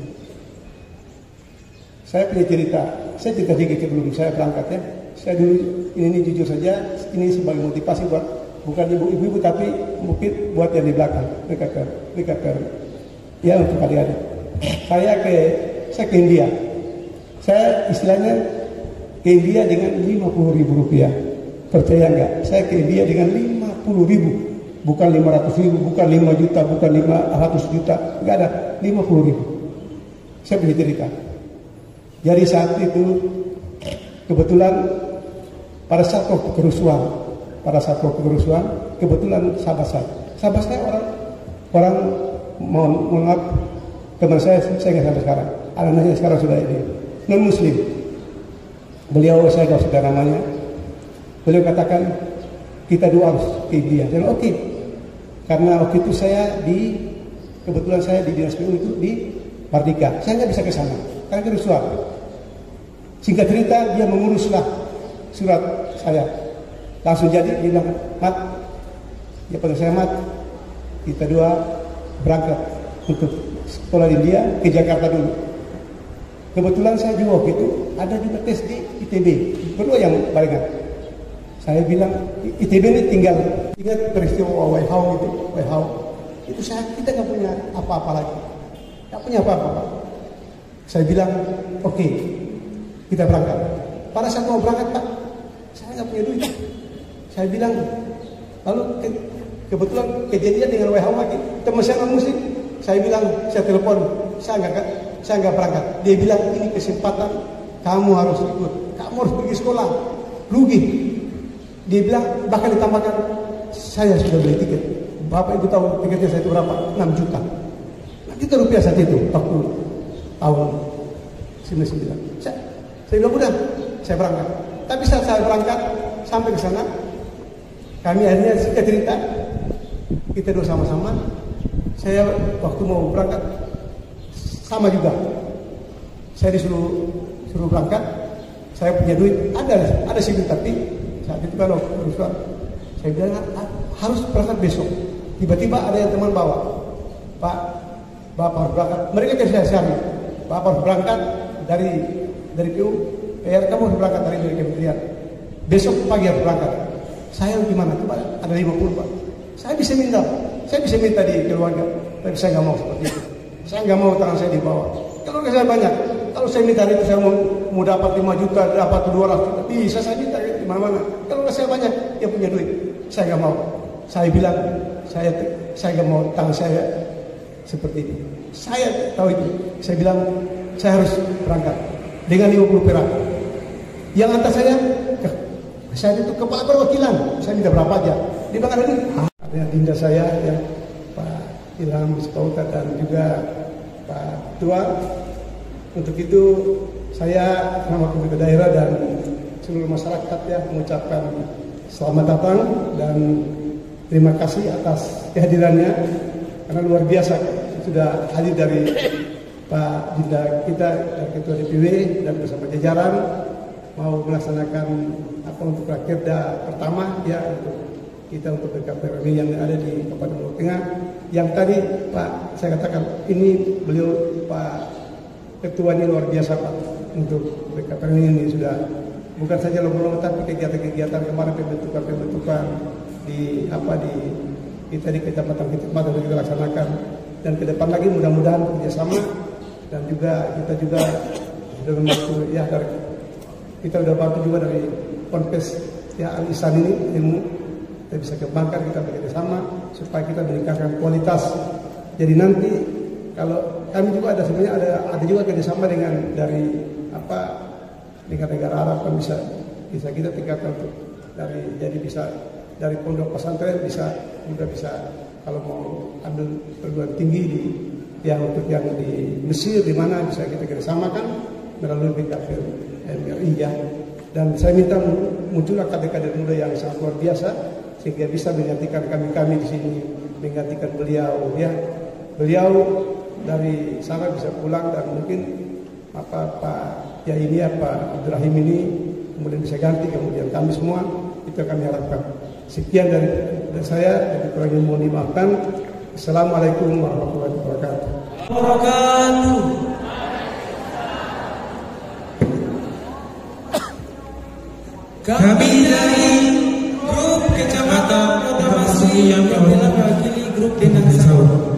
Saya punya cerita sedikit sebelum saya berangkat ya. Saya dulu ini jujur saja, ini sebagai motivasi buat bukan ibu-ibu tapi mungkin buat yang di belakang BKPR. Ya untuk adik-adik. Saya ke India. Saya istilahnya ke India dengan 50.000 rupiah. Percaya enggak? Saya ke India dengan 50.000, bukan 500.000, bukan 5 juta, bukan 500 juta, enggak ada, 50.000. Saya punya cerita. Jadi saat itu kebetulan pada saat kerusuhan, kebetulan sahabat saya orang mohon maaf, teman saya nggak sampai sekarang, anaknya sekarang sudah ini non Muslim. Beliau saya nggak usah namanya. Beliau katakan kita doa harus ke India. Dan oke. Karena waktu itu kebetulan saya di dinas PU itu di Mardika. Saya nggak bisa ke sana karena kerusuhan. Singkat cerita dia menguruslah surat saya. Langsung jadi dia bilang, "Mat, Ya pada saya kita dua berangkat untuk sekolah di India ke Jakarta dulu. Kebetulan saya juga waktu itu ada juga tes di ITB, berdua yang barengan. Saya bilang ITB ini tinggal ingat peristiwa Weihau itu, itu kita nggak punya apa-apa lagi, nggak punya apa-apa. Saya bilang oke, kita berangkat. Pada saat mau berangkat Pak, saya nggak punya duit. Saya bilang lalu kebetulan kejadian dengan Weihau lagi, teman saya musik. Saya bilang, saya telepon, saya nggak berangkat. Dia bilang ini kesempatan, kamu harus ikut, kamu harus pergi sekolah, rugi. Dia bilang bahkan ditambahkan, saya sudah beli tiket. Bapak Ibu tahu tiketnya saya itu berapa? 6 juta. Nah, kita rupiah saat itu, 40 tahun 99. Saya bilang udah, saya berangkat. Tapi saat saya berangkat sampai ke sana, kami akhirnya cerita, kita dua sama-sama. Saya waktu mau berangkat sama juga. Saya disuruh berangkat. Saya punya duit, ada sih duit, tapi saat itu kan saya bilang harus berangkat besok. Tiba-tiba ada yang teman bawa, Pak, Bapak harus berangkat. Mereka kasih saya Bapak harus berangkat dari PU. Kamu harus berangkat dari kementerian. Besok pagi harus berangkat. Saya gimana? Coba ada 50 Pak. Saya bisa minta di keluarga, tapi saya nggak mau seperti itu. Saya nggak mau tangan saya dibawa. Keluarga saya banyak. Kalau saya minta itu saya mau dapat 5 juta, dapat 200 juta, bisa saya minta di mana-mana. Keluarga saya banyak yang punya duit. Saya nggak mau. Saya bilang saya nggak mau tangan saya seperti itu. Saya tahu itu. Saya bilang saya harus berangkat dengan 50 perak. Yang antar saya itu kepala perwakilan. Saya minta berapa aja. Dia bilang ada duit. Ada dinda saya ya, Pak Ilham Spauta dan juga Pak Tua. Untuk itu saya nama pemerintah daerah dan seluruh masyarakat ya mengucapkan selamat datang dan terima kasih atas kehadirannya karena luar biasa sudah hadir dari Pak Dinda kita dan Ketua DPW dan bersama jajaran mau melaksanakan untuk rakerda pertama ya untuk BKPRMI yang ada di Kabupaten Lombok Tengah. Yang tadi Pak saya katakan ini beliau Pak Ketua ini luar biasa Pak untuk BKPRMI ini sudah bukan saja lomba-lomba tapi kegiatan-kegiatan kemarin pembentukan di kita di kecamatan kita laksanakan dan ke depan lagi mudah-mudahan kerjasama dan juga kita juga sudah membantu ya dari kita sudah bantu juga dari Ponpes ya Al-Ihsan ini ilmu kita bisa kembangkan kita bekerjasama supaya kita meningkatkan kualitas. Jadi nanti kalau kami juga ada juga kerjasama dengan dari dengan negara Arab kan bisa kita tingkatkan untuk jadi bisa dari pondok pesantren bisa kalau mau ambil perguruan tinggi untuk yang di Mesir di mana bisa kita kerjasamakan melalui BKPRMI ya. Dan saya minta muncullah kader-kader muda yang sangat luar biasa sehingga bisa menggantikan kami di sini, menggantikan beliau ya. Beliau dari sana bisa pulang dan mungkin Pak Yai ini Pak Abdurrahim ini kemudian bisa ganti kemudian kami semua itu kami harapkan. Sekian dari saya dan kurangnya mohon dimaafkan. Assalamualaikum warahmatullahi wabarakatuh. Kami dari grup Kecamatan Kota Masih yang mewakili grup Denang Sawah.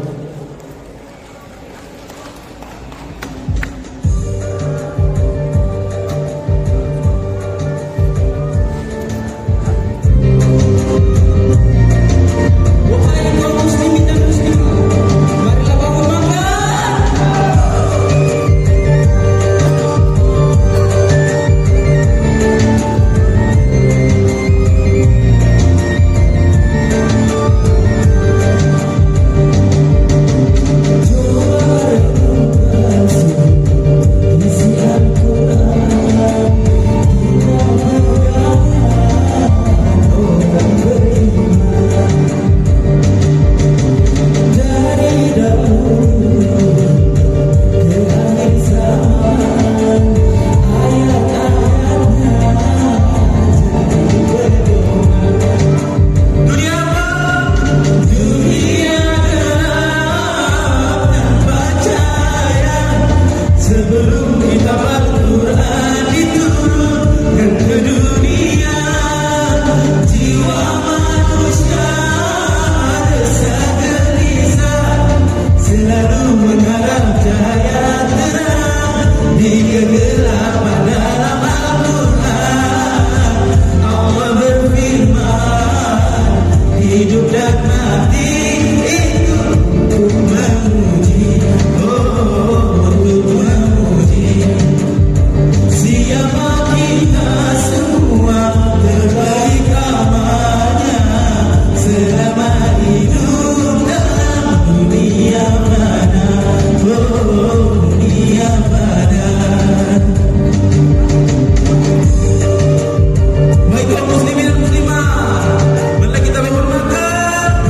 hidup dan mati itu untuk memuji, untuk memuji. Siapa kita semua terbaik amalnya selama hidup dalam dunia fana, dunia fana. Baik kaum muslimin dan muslimat, marilah kita menghormatkan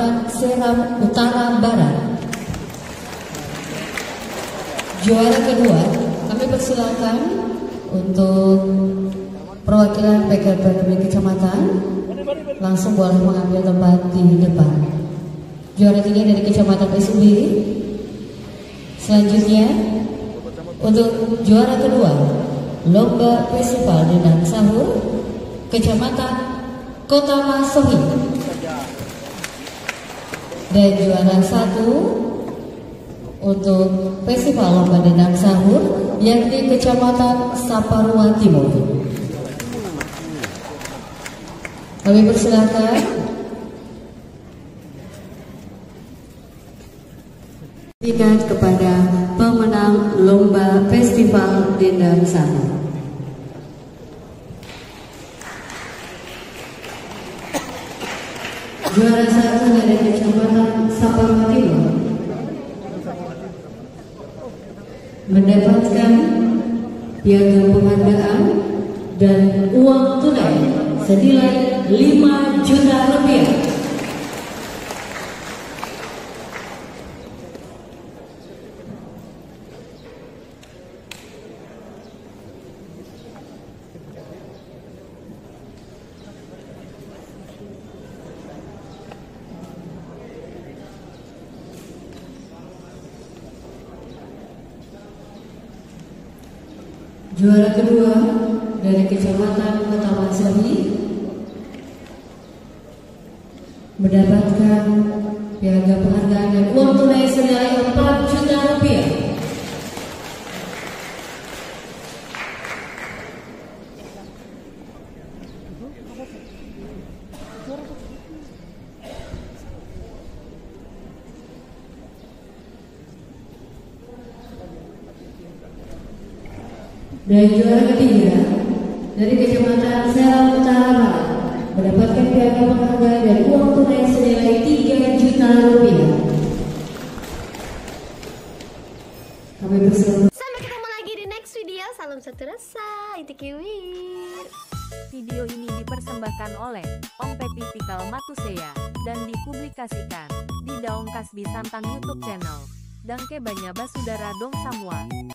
Kecamatan Seram Utara Barat. Juara kedua, kami persilakan untuk perwakilan PKPD Kecamatan langsung boleh mengambil tempat di depan. Juara tiga dari Kecamatan Esubiri. Selanjutnya untuk juara kedua Lomba Festival Dendang Sahur Kecamatan Kota Masohi. Dan juara satu untuk Festival Lomba Dendang Sahur yakni Kecamatan Saparua Timur. Kami persilakan kepada pemenang Lomba Festival Dendang Sahur. Juara satu dari Kecamatan Saparua Timur mendapatkan piagam penghargaan dan uang tunai senilai 5 juta rupiah. Juara kedua dari Kecamatan Kota Masohi mendapatkan piagam penghargaan dan uang tunai senilai 4 juta rupiah. Dan juara ketiga dari Kecamatan Seram Utara Barat mendapatkan piagam penghargaan dan uang tunai senilai 3 juta rupiah. Kami bersama. Sampai ketemu lagi di next video. Salam satu rasa. Itikiwir. Video ini dipersembahkan oleh Om Pepi Tikal Matusea dan dipublikasikan di Daong Kasbi Santan YouTube channel. Dangke Banya Basudara Dong Samua.